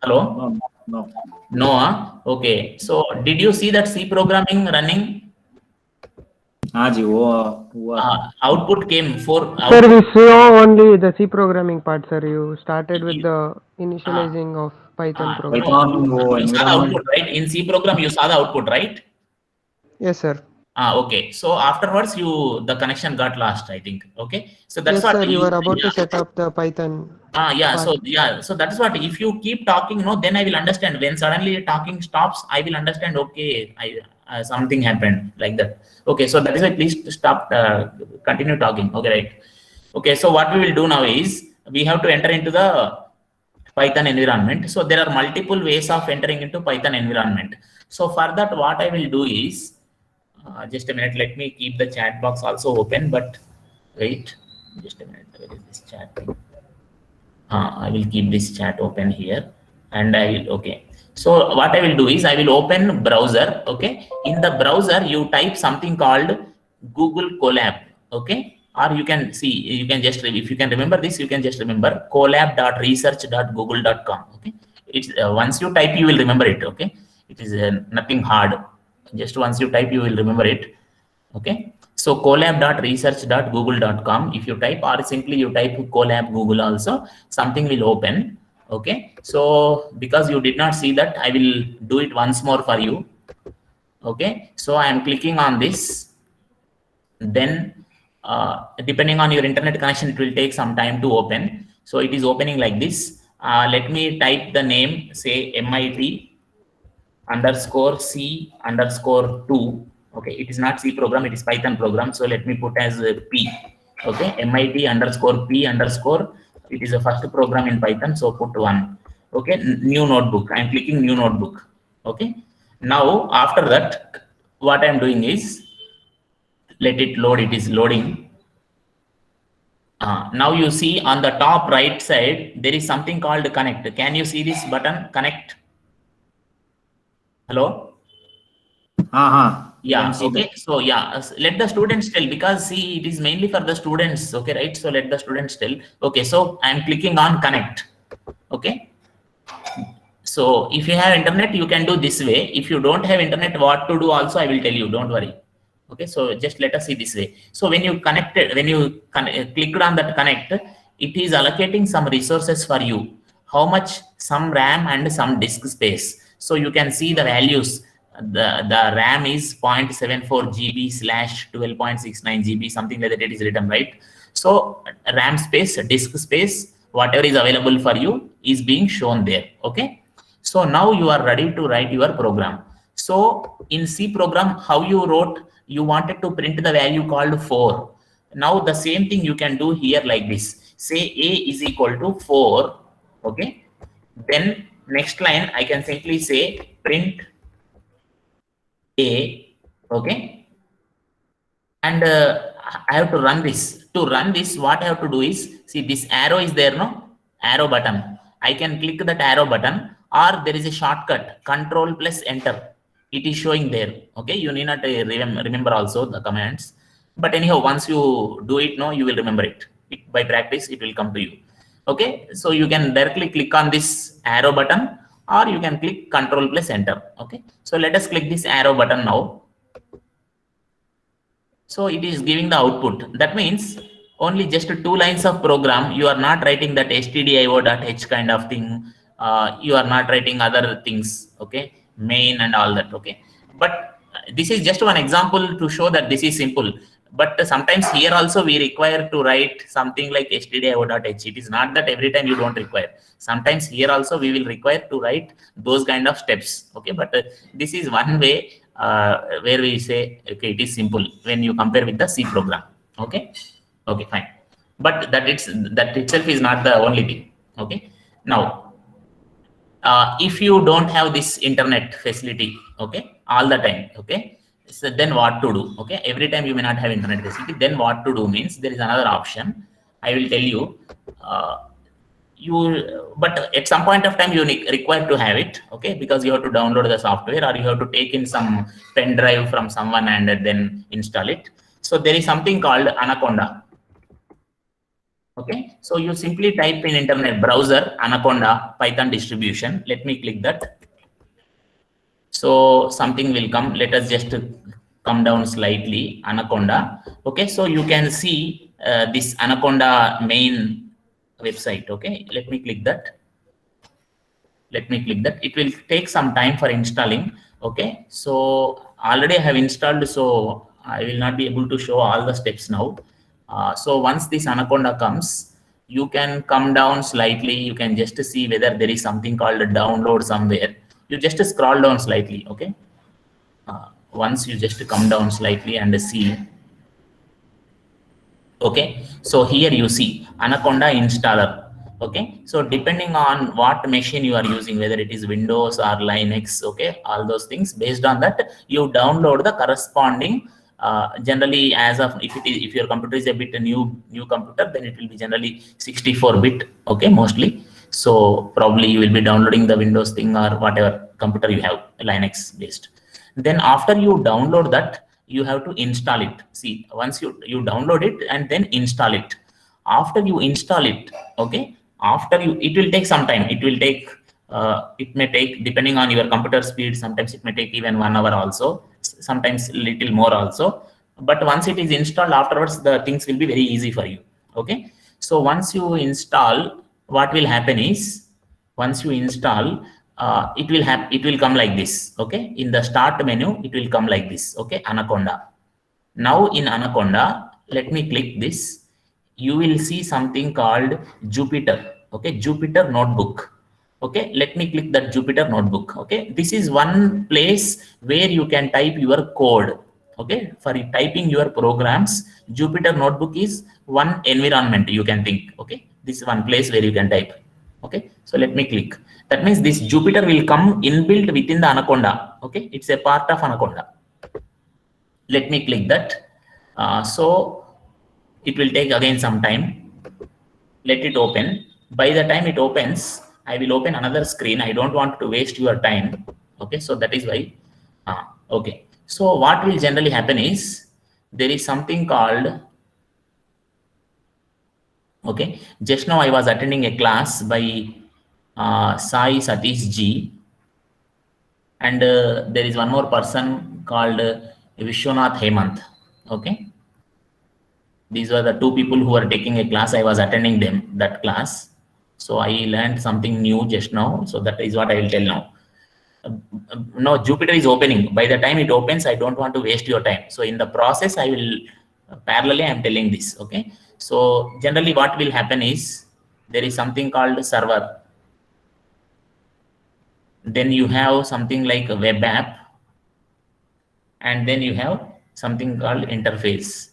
Hello. No. No, okay. So did you see that C programming running? हाँ जी वो Output came for. Sir, we saw only the C programming part, sir. You started with the initializing of Python program. Python वो You saw the environment. output, right? In C program, you saw the output, right? Yes, sir. Okay. So afterwards, the connection got lost, I think. Okay. So that's Yes, what sir. You were about to set up the Python. yeah. part. So that's what. If you keep talking, no, then I will understand. When suddenly talking stops, I will understand. Okay, something happened like that. Okay. So that is why please stop. Continue talking. Okay, right. Okay. So what we will do now is we have to enter into the Python environment. So there are multiple ways of entering into Python environment. So for that, what I will do is just a minute. Let me keep the chat box also open. But wait, just a minute. Where is this chat thing? I will keep this chat open here, and I will, okay. So what I will do is I will open browser. Okay, in the browser you type something called Google Colab. Okay, or you can see, you can just, if you can remember this, you can just remember colab.research.google.com. Okay, it's once you type you will remember it. Okay, it is nothing hard. Just once you type you will remember it. Okay, so colab.research.google.com, if you type, or simply you type Colab Google also, something will open. Okay, so because you did not see that, I will do it once more for you. Okay, so I am clicking on this. Then depending on your internet connection, it will take some time to open. So it is opening like this. Let me type the name, say MIT_C_2. Okay, it is not C program, it is Python program. So let me put as P. Okay, MIT_P_. It is a first program in Python, so put 1. Okay, new notebook. I am clicking new notebook. Okay, now after that, what I am doing is let it load. It is loading. Now you see on the top right side there is something called connect. Can you see this button, connect? Hello. Yeah, okay. So yeah, let the students tell, because see, it is mainly for the students. Okay, right? So let the students tell. Okay, so I am clicking on connect. Okay, so if you have internet, you can do this way. If you don't have internet, what to do also I will tell you, don't worry. Okay, so just let us see this way. So when you connected, when you clicked on that connect, it is allocating some resources for you. How much? Some RAM and some disk space. So you can see the values. The RAM is 0.74 GB / 12.69 GB, something like that it is written, right? So RAM space, disk space, whatever is available for you is being shown there. Okay, so now you are ready to write your program. So in C program, how you wrote, you wanted to print the value called 4. Now the same thing you can do here like this. Say A is equal to 4. Okay, then next line I can simply say print A. Okay, and I have to run this. To run this, what I have to do is, see this arrow is there, no? Arrow button. I can click that arrow button, or there is a shortcut, Control plus Enter. it is showing there. Okay, you need not remember also the commands, but anyhow, once you do it, no, you will remember it. By practice, it will come to you. Okay, so you can directly click on this arrow button, or you can click Control plus Enter. Okay, so let us click this arrow button now. So it is giving the output. That means only just 2 lines of program. You are not writing that stdio.h kind of thing. You are not writing other things. Okay, main and all that. Okay, but this is just one example to show that this is simple. But sometimes here also we require to write something like stdio.h. It is not that every time you don't require. Sometimes here also we will require to write those kind of steps. Okay, but this is one way where we say, okay, it is simple when you compare with the C program. Okay, okay, fine. But that itself is not the only thing. Okay, now if you don't have this internet facility, okay, all the time, okay, so then what to do? Okay, every time you may not have internet facility, then what to do means there is another option. I will tell you. But at some point of time you require to have it, okay, because you have to download the software, or you have to take in some pen drive from someone and then install it. So there is something called Anaconda. Okay, so you simply type in internet browser Anaconda Python distribution. Let me click that. So something will come. Let us just come down slightly. Anaconda. Okay, so you can see this Anaconda main website. Okay, let me click that. It will take some time for installing. Okay, so already I have installed, so I will not be able to show all the steps now. So once this Anaconda comes, you can come down slightly. You can just see whether there is something called a download somewhere. You just scroll down slightly. Okay, once you just come down slightly and see. Okay, so here you see Anaconda installer. Okay, so depending on what machine you are using, whether it is Windows or Linux, okay, all those things, based on that you download the corresponding. Generally, as of if your computer is a bit new computer, then it will be generally 64-bit. Okay, mostly. So probably you will be downloading the Windows thing or whatever computer you have, Linux based. Then after you download that, you have to install it. See, once you download it and then install it. After you install it, okay, it will take some time. It will take it may take, depending on your computer speed, sometimes it may take even 1 hour also, sometimes little more also. But once it is installed, afterwards the things will be very easy for you. Okay, so once you install, what will happen is, once you install, it will come like this. Okay, in the start menu it will come like this. Okay, Anaconda. Now in Anaconda, let me click this. You will see something called Jupyter. Okay, Jupyter Notebook. Okay, let me click that Jupyter Notebook. Okay, this is one place where you can type your code. Okay, for typing your programs, Jupyter Notebook is one environment you can think. Okay, this is one place where you can type. Okay, so let me click. That means this Jupyter will come inbuilt within the Anaconda. Okay, it's a part of Anaconda. Let me click that. So it will take again some time. Let it open. By the time it opens, I will open another screen. I don't want to waste your time. Okay, so that is why. Okay, so what will generally happen is, there is something called, okay, just now I was attending a class by Sai Satish Ji, and there is one more person called Vishwanath Hemant. Okay, these were the 2 people who were taking a class. I was attending that class. So I learned something new just now. So that is what I will tell now. Now Jupyter is opening. By the time it opens, I don't want to waste your time. So in the process, I will parallelly, I am telling this. Okay. So generally what will happen is, there is something called server. Then you have something like a web app. And then you have something called interface.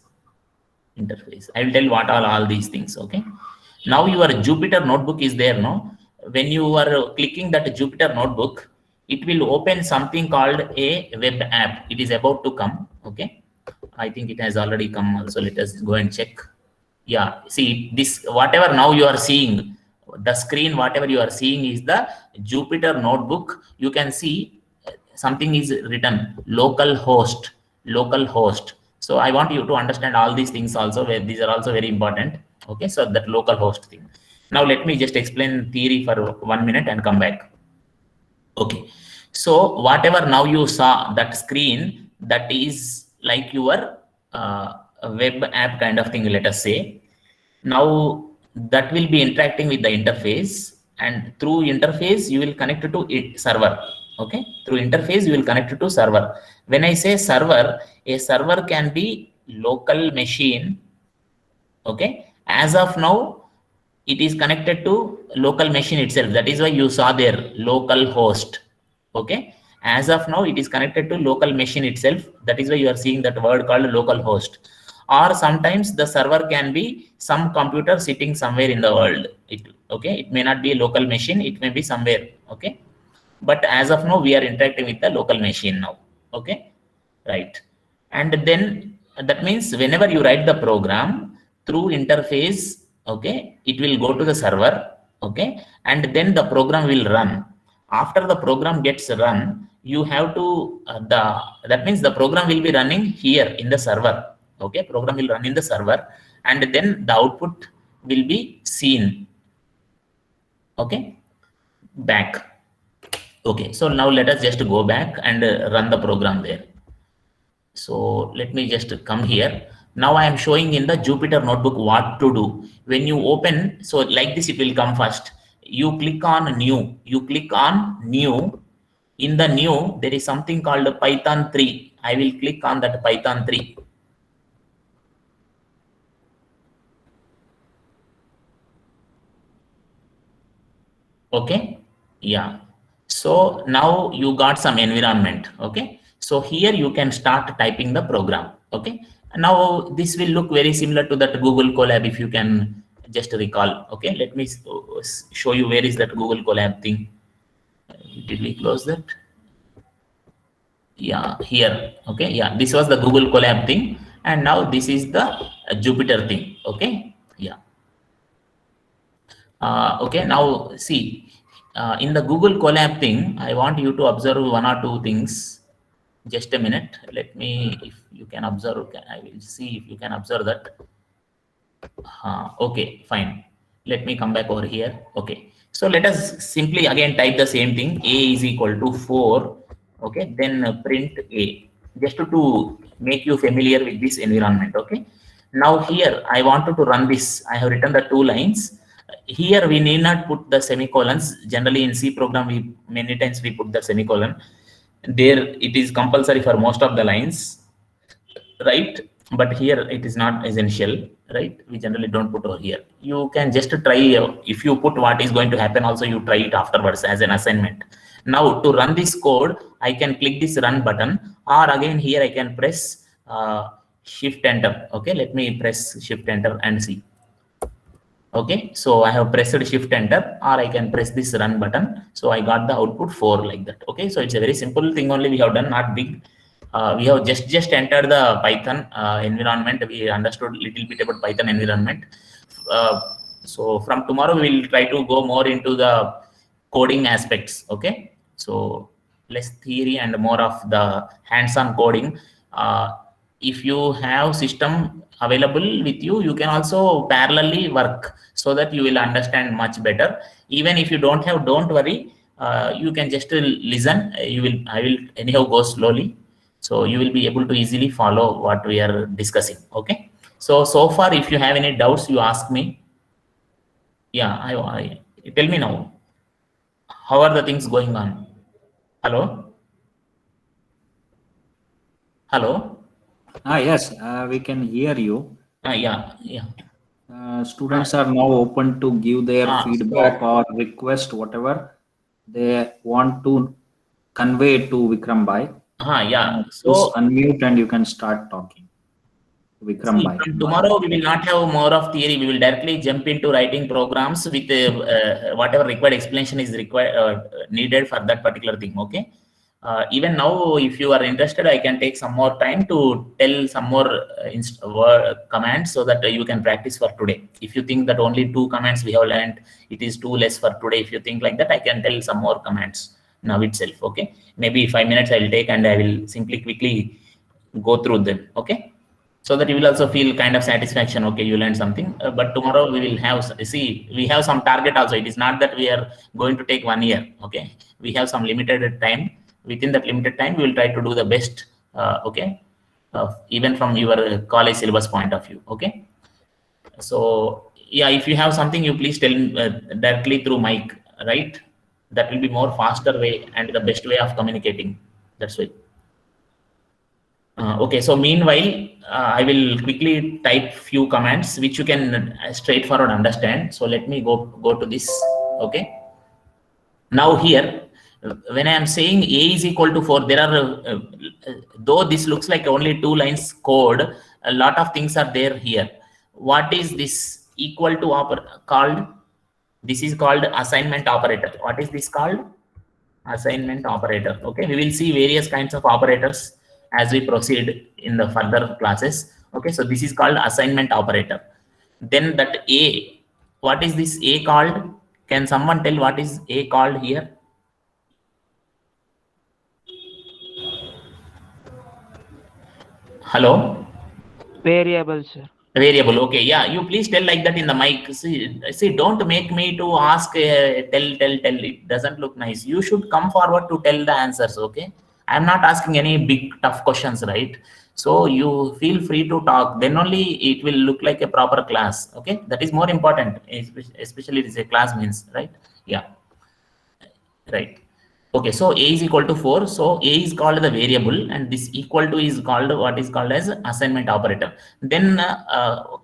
I will tell what are all these things. Okay. Now your Jupyter Notebook is there. No, when you are clicking that Jupyter Notebook, it will open something called a web app. It is about to come. Okay, I think it has already come also. Let us go and check. Yeah, see this, whatever now you are seeing, the screen, whatever you are seeing is the Jupyter Notebook. You can see something is written local host. So I want you to understand all these things also, where these are also very important. Okay, so that local host thing. Now let me just explain theory for 1 minute and come back. Okay, so whatever now you saw that screen, that is like your web app kind of thing, let us say. Now that will be interacting with the interface, and through interface you will connect to it server. Okay, through interface you will connect to server. When I say server, a server can be local machine. Okay, as of now it is connected to local machine itself. That is why you saw there local host. Okay, as of now it is connected to local machine itself. That is why you are seeing that word called local host. Or sometimes the server can be some computer sitting somewhere in the world. It may not be a local machine, it may be somewhere. Okay, but as of now we are interacting with the local machine now. Okay, right. And then that means whenever you write the program through interface, okay, it will go to the server. Okay, and then the program will run. After the program gets run, you have to that means the program will be running here in the server. Okay, program will run in the server, and then the output will be seen. Okay, back. Okay, so now let us just go back and run the program there. So let me just come here. Now I am showing in the Jupyter notebook what to do. When you open, so like this, it will come first. You click on new. In the new, there is something called Python 3. I will click on that Python 3. Okay, yeah. So now you got some environment. Okay, so here you can start typing the program. Okay, now this will look very similar to that Google Colab, if you can just recall. Okay, let me show you where is that Google Colab thing. Did we close that? Yeah, here. Okay, yeah, this was the Google Colab thing, and now this is the Jupyter thing. Okay, yeah. Okay, now see, in the Google Colab thing, I want you to observe one or two things. Just a minute. Let me, if you can observe, I will see if you can observe that. Okay, fine. Let me come back over here. Okay, so let us simply again type the same thing. A is equal to 4. Okay, then print A, just to make you familiar with this environment. Okay, now here I wanted to run this. I have written the 2 lines. Here we need not put the semicolons. Generally in C program, many times we put the semicolon. There it is compulsory for most of the lines, right? But here it is not essential, right? We generally don't put over here. You can just try, if you put what is going to happen also, you try it afterwards as an assignment. Now to run this code, I can click this run button, or again here I can press shift enter. Okay, let me press shift enter and see. Okay, so I have pressed shift enter, or I can press this run button. So I got the output 4 like that. Okay, so it's a very simple thing only we have done, not big. We have just entered the Python environment. We understood a little bit about Python environment. So from tomorrow we will try to go more into the coding aspects. Okay, so less theory and more of the hands-on coding. If you have system available with you, you can also parallelly work so that you will understand much better. Even if you don't have, don't worry. You can just listen. I will anyhow go slowly, so you will be able to easily follow what we are discussing. Okay, so far if you have any doubts, you ask me. Yeah, I tell me now, how are the things going on? Hello. Yes, we can hear you. Yeah. Students are now open to give their feedback or request, whatever they want to convey to Vikram Bhai. Yeah. So unmute and you can start talking. Vikram Bhai. From tomorrow we will not have more of theory. We will directly jump into writing programs with whatever required explanation is required needed for that particular thing. Okay. Even now, if you are interested, I can take some more time to tell some more commands so that you can practice for today. If you think that only 2 commands we have learned, it is too less for today. If you think like that, I can tell some more commands. now itself. Okay, maybe 5 minutes I will take and I will simply quickly go through them. Okay, so that you will also feel kind of satisfaction. Okay, you learned something. But tomorrow we will have, see, we have some target also. It is not that we are going to take 1 year. Okay, we have some limited time. Within that limited time, we will try to do the best. Okay, even from your college syllabus point of view. Okay, so yeah, if you have something, you please tell directly through mic, right? That will be more faster way and the best way of communicating. That's why. Okay, so meanwhile, I will quickly type few commands which you can straightforward understand. So let me go to this. Okay. Now here, when I am saying A is equal to 4, there are, though this looks like only 2 lines code, a lot of things are there here. What is this equal to called? This is called assignment operator. What is this called? Assignment operator. Okay, we will see various kinds of operators as we proceed in the further classes. Okay, so this is called assignment operator. Then that A, what is this A called? Can someone tell what is A called here? Hello? Variable, sir. Variable. Okay, yeah, you please tell like that in the mic. See, don't make me to ask, tell. It doesn't look nice. You should come forward to tell the answers. Okay, I'm not asking any big tough questions, right? So you feel free to talk, then only it will look like a proper class. Okay, that is more important, especially this a class means, right? Yeah, right. Okay, so A is equal to 4. So A is called the variable, and this equal to is called what is called as assignment operator. Then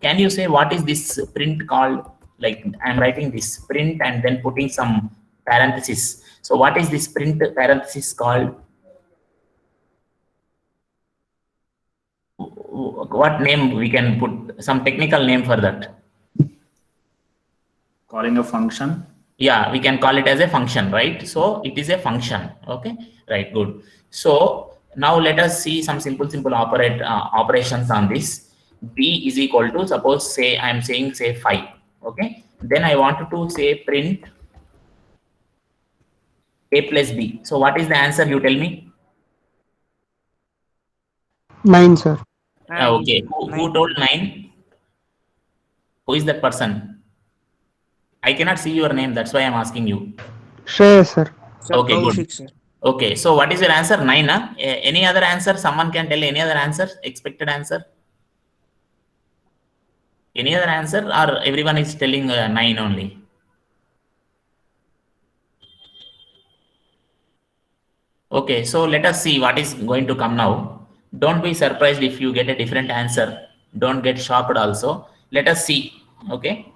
can you say what is this print called? Like I'm writing this print and then putting some parenthesis. So what is this print parenthesis called? What name we can put? Some technical name for that. Calling a function. Yeah, we can call it as a function, right? So it is a function. Okay, right, good. So now let us see some simple operations on this. B is equal to, suppose say I'm saying say 5. Okay, then I wanted to say print A plus B. So what is the answer? You tell me. 9, sir. Okay, who told 9? Who is that person? I cannot see your name, that's why I'm asking you. Shreyas, sir. Okay, good. Sir. Okay, so what is your answer? 9, huh? Any other answer? Someone can tell any other answer? Expected answer? Any other answer, or everyone is telling 9 only? Okay, so let us see what is going to come now. Don't be surprised if you get a different answer. Don't get shocked also. Let us see. Okay,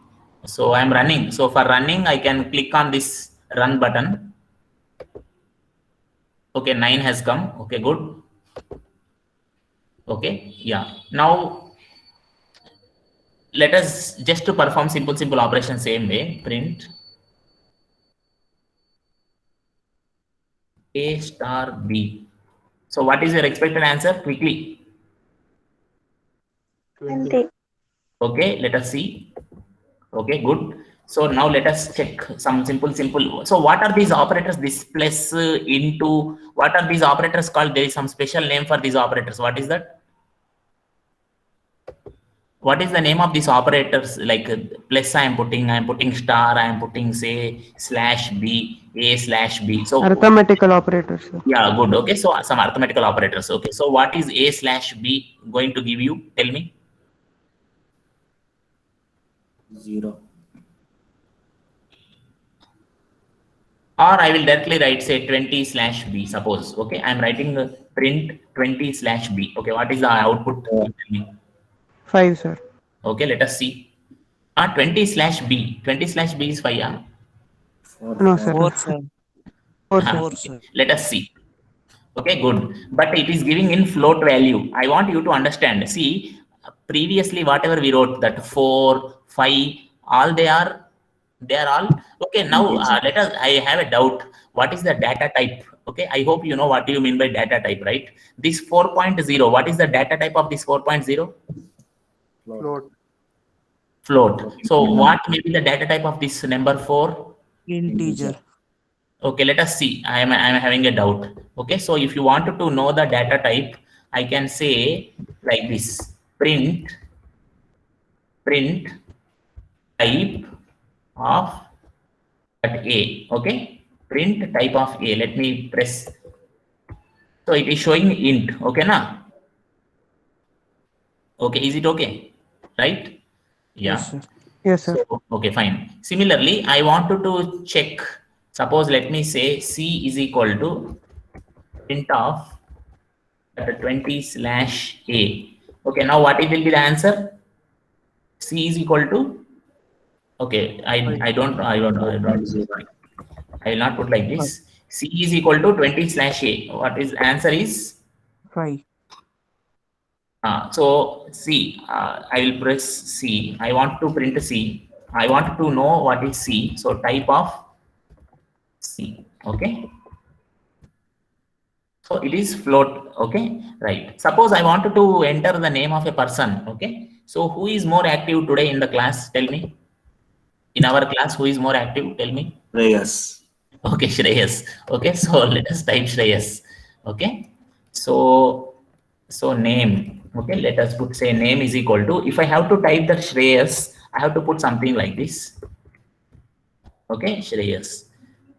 so I'm running. So for running, I can click on this run button. Okay, 9 has come. Okay, good. Okay, yeah. Now let us just to perform simple operation same way. Print A star B. So what is your expected answer? Quickly. 20. Okay, let us see. Okay, good. So now let us check some simple. So what are these operators? This plus into, what are these operators called? There is some special name for these operators. What is that? What is the name of these operators? Like plus I'm putting star, I'm putting say slash B, A slash B. So Arithmetical operators, sir. yeah, good. Okay, so some arithmetical operators. Okay, so what is A slash B going to give you? Tell me. 0. Or I will directly write say 20 slash B, suppose. Okay, I'm writing print 20 slash B. Okay, what is the output? Tell me. 5, sir. Okay, let us see. 20 slash B. 20 slash B is 5, yeah? No, sir. 4, sir. 4, sir. 4, sir. Let us see. Okay, good. But it is giving in float value. I want you to understand. See, previously whatever we wrote, that 4, 5, all they are all okay. Now I have a doubt. What is the data type? Okay, I hope you know what do you mean by data type, right? This 4.0, what is the data type of this 4.0? Float. So what may be the data type of this number 4? Integer. Okay, let us see. I am having a doubt. Okay, so if you wanted to know the data type, I can say like this: print type of at A. Okay, print type of A. Let me press. So it is showing int. Okay, na? Okay, is it okay? Right? Yeah. Yes, sir. Yes, sir. So, okay, fine. Similarly, I wanted to check. Suppose let me say C is equal to print of 20/A. Okay, now what will be the answer? C is equal to, okay, I don't know. I will not put like this. C is equal to 20/A. What is answer is? 5. So C, I will press C. I want to print C. I want to know what is C. So type of C. Okay. So it is float. Okay. Right. Suppose I wanted to enter the name of a person. Okay. So who is more active today in the class? Tell me. In our class, who is more active? Tell me. Reyes. Okay, Shreyas. Okay, so let us type Shreyas. Okay, so name. Okay, let us put say name is equal to. If I have to type the Shreyas, I have to put something like this. Okay, Shreyas.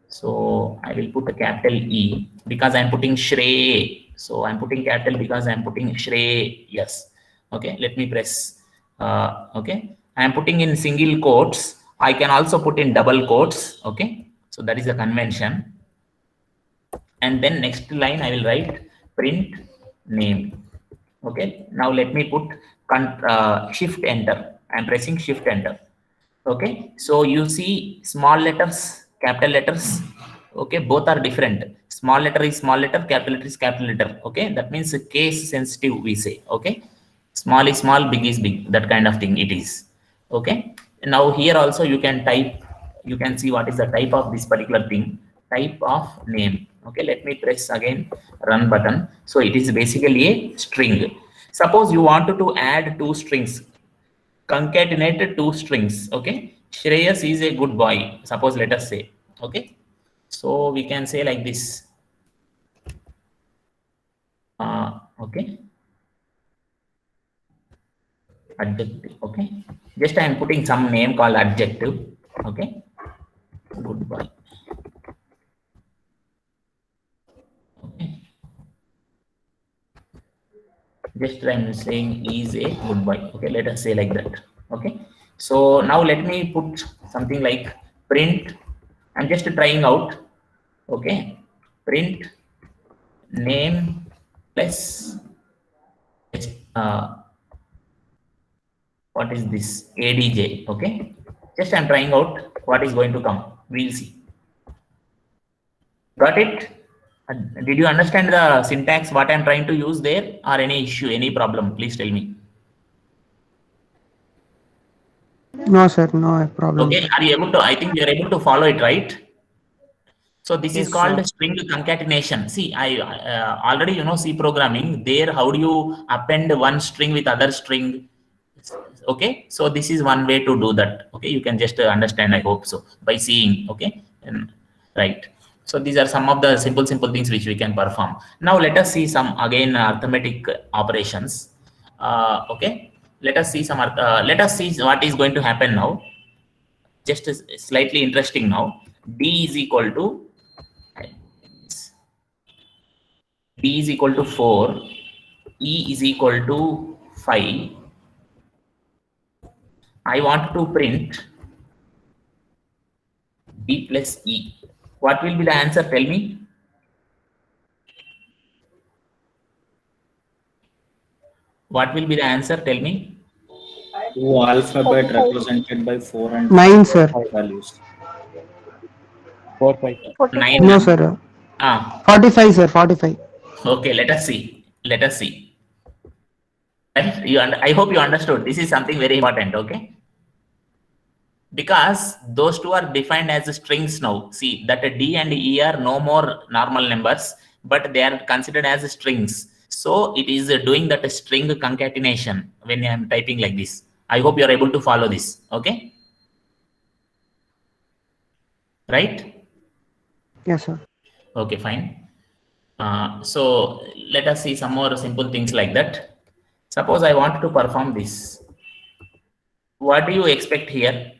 So I will put a capital E because I'm putting Shrey. So I'm putting capital because I'm putting Shrey. Yes. Okay, let me press. Okay, I'm putting in single quotes. I can also put in double quotes. Okay, so that is a convention. And then next line I will write print name. Okay, now let me put shift enter. I'm pressing shift enter. Okay, so you see small letters, capital letters. Okay, both are different. Small letter is small letter, capital letter is capital letter. Okay, that means case sensitive, we say. Okay, small is small, big is big, that kind of thing it is. Okay, now here also you can type, you can see what is the type of this particular thing, type of name. Okay, let me press again run button. So it is basically a string. Suppose you wanted to add two strings, concatenated two strings. Okay, Shreyas is a good boy, suppose, let us say. Okay, so we can say like this. Okay, adjective. Okay, just I am putting some name called adjective. Okay, good boy. Okay, just I am saying is a good boy. Okay, let us say like that. Okay, so now let me put something like print. I'm just trying out. Okay, print name plus what is this adj. Okay, just I'm trying out what is going to come. We'll see. Got it? Did you understand the syntax what I'm trying to use there, or any issue, any problem? Please tell me. No, sir, no problem. Okay, are you able to? I think you're able to follow it, right? So this is Yes, called sir. string concatenation. See, I already C programming. There, how do you append one string with other string? Okay, so this is one way to do that. Okay, you can just understand, I hope so, by seeing. Okay, and right. So these are some of the simple things which we can perform. Now let us see some again arithmetic operations. Okay, let us see what is going to happen now. Just slightly interesting now. D is equal to 4, E is equal to 5. I want to print B plus E. What will be the answer? Tell me. What will be the answer? Tell me. Two alphabet represented by 4 and 9, sir. 5 values. 4, 5. 9. No, sir. Ah, 45, sir. 45. okay, let us see. Let us see. Right? I hope you understood. This is something very important. Okay. Because those two are defined as strings now. See that D and E are no more normal numbers, but they are considered as strings. So it is doing that string concatenation when I am typing like this. I hope you are able to follow this. Okay. Right? Yes, sir. Okay, fine. So let us see some more simple things like that. Suppose I want to perform this. What do you expect here?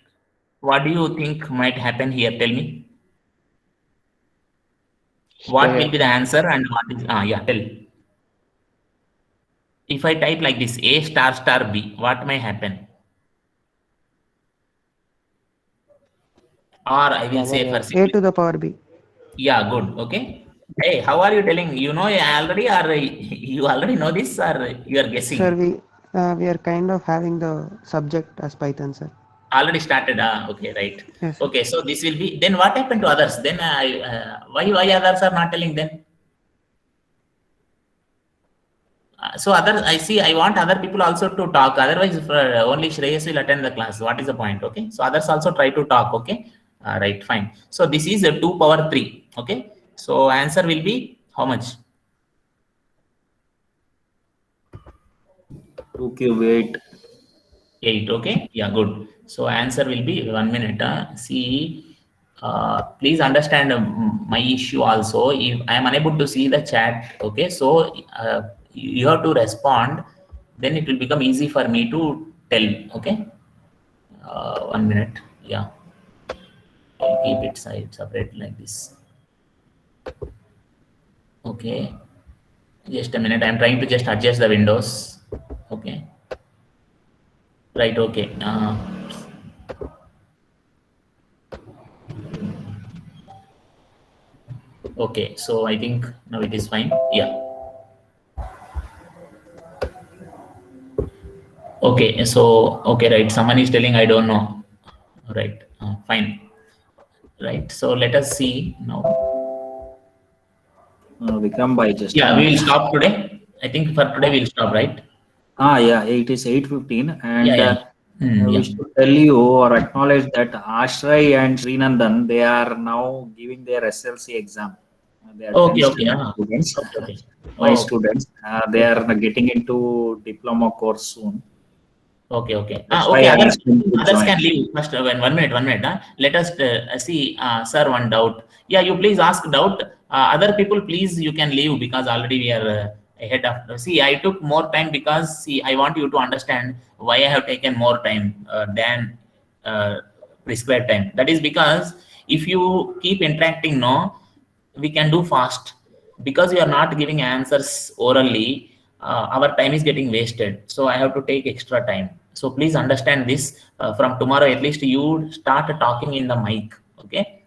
What do you think might happen here? Tell me. What will be the answer and what is, yeah, tell. If I type like this, A star star B, what may happen? Or I will say for A to the power B. yeah, good. Okay. Hey, how are you telling? You know already, or you already know this, or you are Sir, guessing? we are kind of having the subject as Python, sir. Already started. Okay, right. Yes, sir. Okay, so this will be. Then what happened to others? Then why others are not telling then? So others, I see. I want other people also to talk. Otherwise, only Shreyas will attend the class. What is the point? Okay. So others also try to talk. Okay. Right. Fine. So this is a 2 power 3. Okay. So answer will be how much? 2 cube 8. 8. Okay. Yeah. Good. So answer will be 1 minute. See. Please understand my issue also. If I am unable to see the chat, okay, so you have to respond, then it will become easy for me to tell. Okay, 1 minute. Yeah, I'll keep it side separate like this. Okay, just a minute. I'm trying to just adjust the windows. Okay, right. Okay. Okay, so I think now it is fine. Yeah. Okay, so okay, right. Someone is telling I don't know. Right. Fine. Right. So let us see now. Vikram bhai, just Yeah, we will stop today. I think for today we'll stop, right? yeah, it is 8:15, and Yeah, yeah. we Yeah. should tell you or acknowledge that Ashray and Srinandan, they are now giving their SLC exam. They are 10th Okay, okay. standard students. Okay, okay. My Oh, students, they are getting into diploma course soon. okay, okay. That's Okay, why I asked them to others join. can leave. First, 1 minute, 1 minute. Let us see, sir, one doubt. Yeah, you please ask doubt. Other people, please, you can leave because already we are ahead of. See, I took more time because, see, I want you to understand why I have taken more time than prescribed time. That is because if you keep interacting, no, we can do fast. Because we are not giving answers orally, our time is getting wasted. So I have to take extra time. So please understand this. From tomorrow, at least you start talking in the mic. Okay.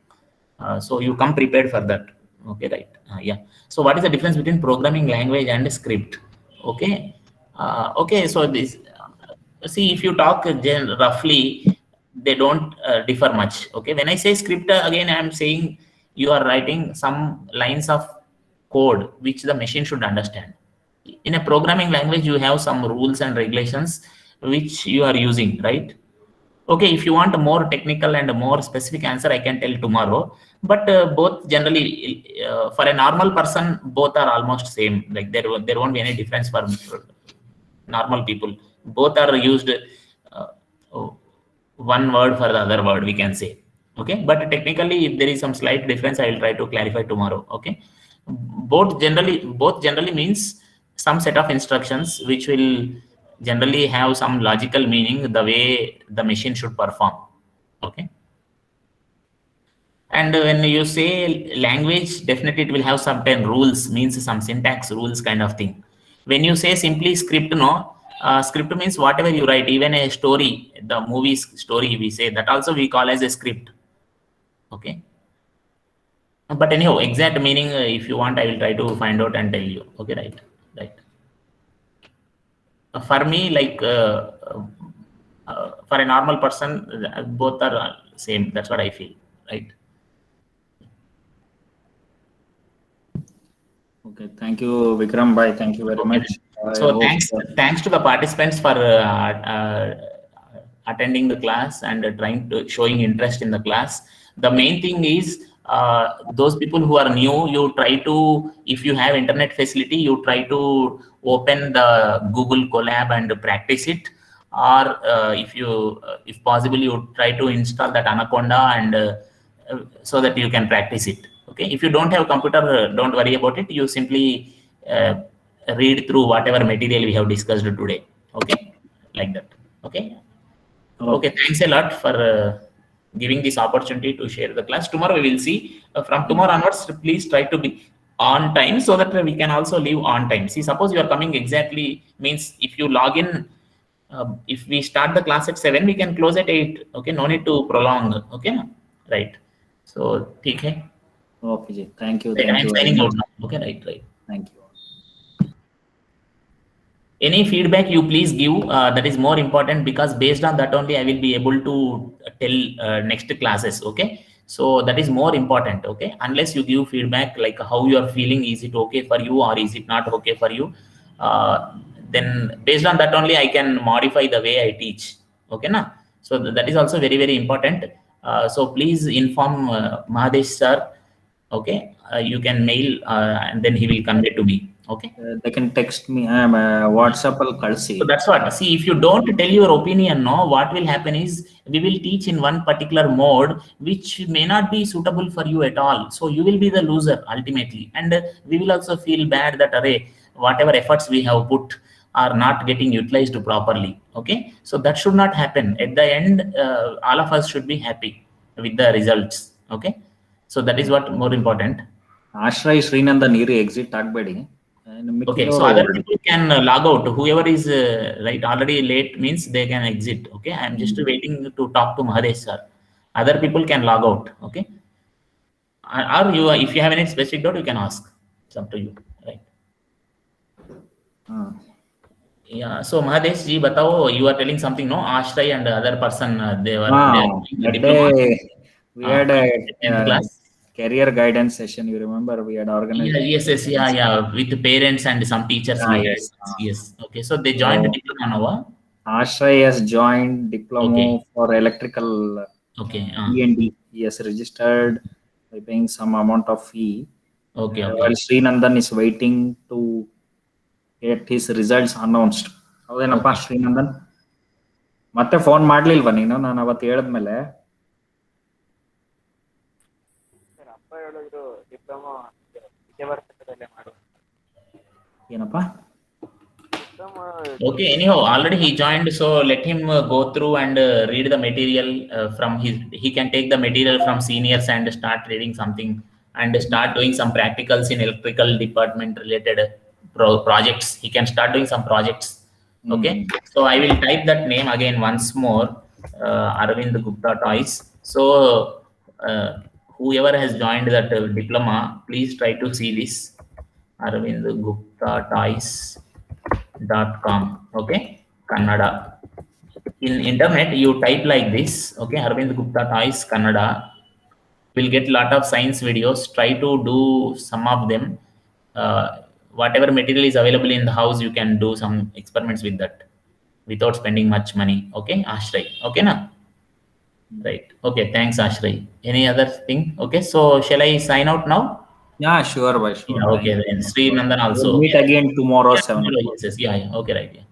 So you come prepared for that. Okay, right. Yeah. So what is the difference between programming language and script? Okay. Okay. So this, see, if you talk roughly, they don't differ much. Okay. When I say script, again, I am saying you are writing some lines of code which the machine should understand. In a programming language, you have some rules and regulations which you are using, right? Okay, if you want a more technical and a more specific answer, I can tell tomorrow. But both generally, for a normal person, both are almost same. Like there won't be any difference for normal people. Both are used oh, one word for the other word, we can say. Okay, but technically, if there is some slight difference, I will try to clarify tomorrow. Okay, both generally means some set of instructions which will generally have some logical meaning the way the machine should perform. Okay, and when you say language, definitely it will have certain rules, means some syntax rules kind of thing. When you say simply script, no, script means whatever you write, even a story, the movie story we say, that also we call as a script. Okay, but anyhow, exact meaning, if you want, I will try to find out and tell you. Okay, right, right. For me, like for a normal person, both are same. That's what I feel, right? Okay, thank you, Vikram bhai. Thank you very Okay. much. I So hope, thanks to the participants for attending the class and trying to showing interest in the class. The main thing is those people who are new, you try to, if you have internet facility, you try to open the Google Colab and practice it. Or if possible, you try to install that Anaconda and so that you can practice it. Okay, if you don't have computer, don't worry about it. You simply read through whatever material we have discussed today. Okay, like that. Okay. Okay, thanks a lot for giving this opportunity to share the class. Tomorrow we will see. From tomorrow onwards, please try to be on time so that we can also leave on time. See, suppose you are coming exactly, means if you log in, if we start the class at 7, we can close at 8. Okay, no need to prolong. Okay, right. So, okay. Okay, ji. Thank you. Right, Thank I am you. signing out now. Okay, right. Thank you. Any feedback you please give, that is more important, because based on that only I will be able to tell next classes. Okay, so that is more important. Okay, unless you give feedback like how you are feeling, is it okay for you or is it not okay for you, then based on that only I can modify the way I teach. Okay, na? So that is also very, very important. So please inform Mahadesh sir. Okay, you can mail and then he will convey to me. Okay, They can text me. WhatsApp al kalsi. so that's what. See, if you don't tell your opinion, no, what will happen is we will teach in one particular mode which may not be suitable for you at all. So you will be the loser ultimately, and we will also feel bad that array whatever efforts we have put are not getting utilized properly. Okay, so that should not happen. At the end, all of us should be happy with the results. Okay, so that is what more important. Ashray ಶ್ರೀನಂದನ್ ನೀರಿ exit ಆಗಬೇಡಿ. Okay, so other people can log out. Whoever is right already late means they can exit. Okay, I am just waiting to talk to Mahadesh sir. Other people can log out. Okay, or you, if you have any specific doubt, you can ask. It's up to you. Right. Yeah. So Mahadesh ji, batao, you are telling something, no? Ashray and the other person, they were. That day we had a 10th class. career guidance session. You remember we had organized. Yeah. With the parents and some teachers. Yes. Okay. So they joined the diploma now. Ashray has joined diploma for electrical. Okay. E&D. He has registered by paying some amount of fee. Okay. While Srinandan is waiting to get his results announced. ಹೌದೇನಪ್ಪ ಶ್ರೀನಂದನ್? ಮತ್ತೆ phone ಮಾಡ್ಲಿಲ್ವಾ ನೀನು? ನಾನು ಅವತ್ತು ಹೇಳಿದ್ಮೇಲೆ ಏನಪ್ಪ? Okay, anyhow, already he joined, so let him go through and read the material from his. He can take the material from seniors and start reading something and start doing some practicals in electrical department related projects. He can start doing some projects. Okay, so I will type that name again once more, Arvind Gupta Toys. So whoever has joined that diploma, please try to see this, Arvind Gupta Toys.com. Okay, Kannada. In internet you type like this. Okay, Arvind Gupta Toys Kannada. Will get lot of science videos. Try to do some of them. Whatever material is available in the house, you can do some experiments with that without spending much money. Okay, Ashray. Okay, na? Right. Okay, thanks, Ashray. Any other thing? Okay, so shall I sign out now? Yeah, sure, bye. Sure. Yeah, okay, then Srinandan also. We'll meet again tomorrow, 7 o'clock. Yes, yeah. Okay, right. Yeah.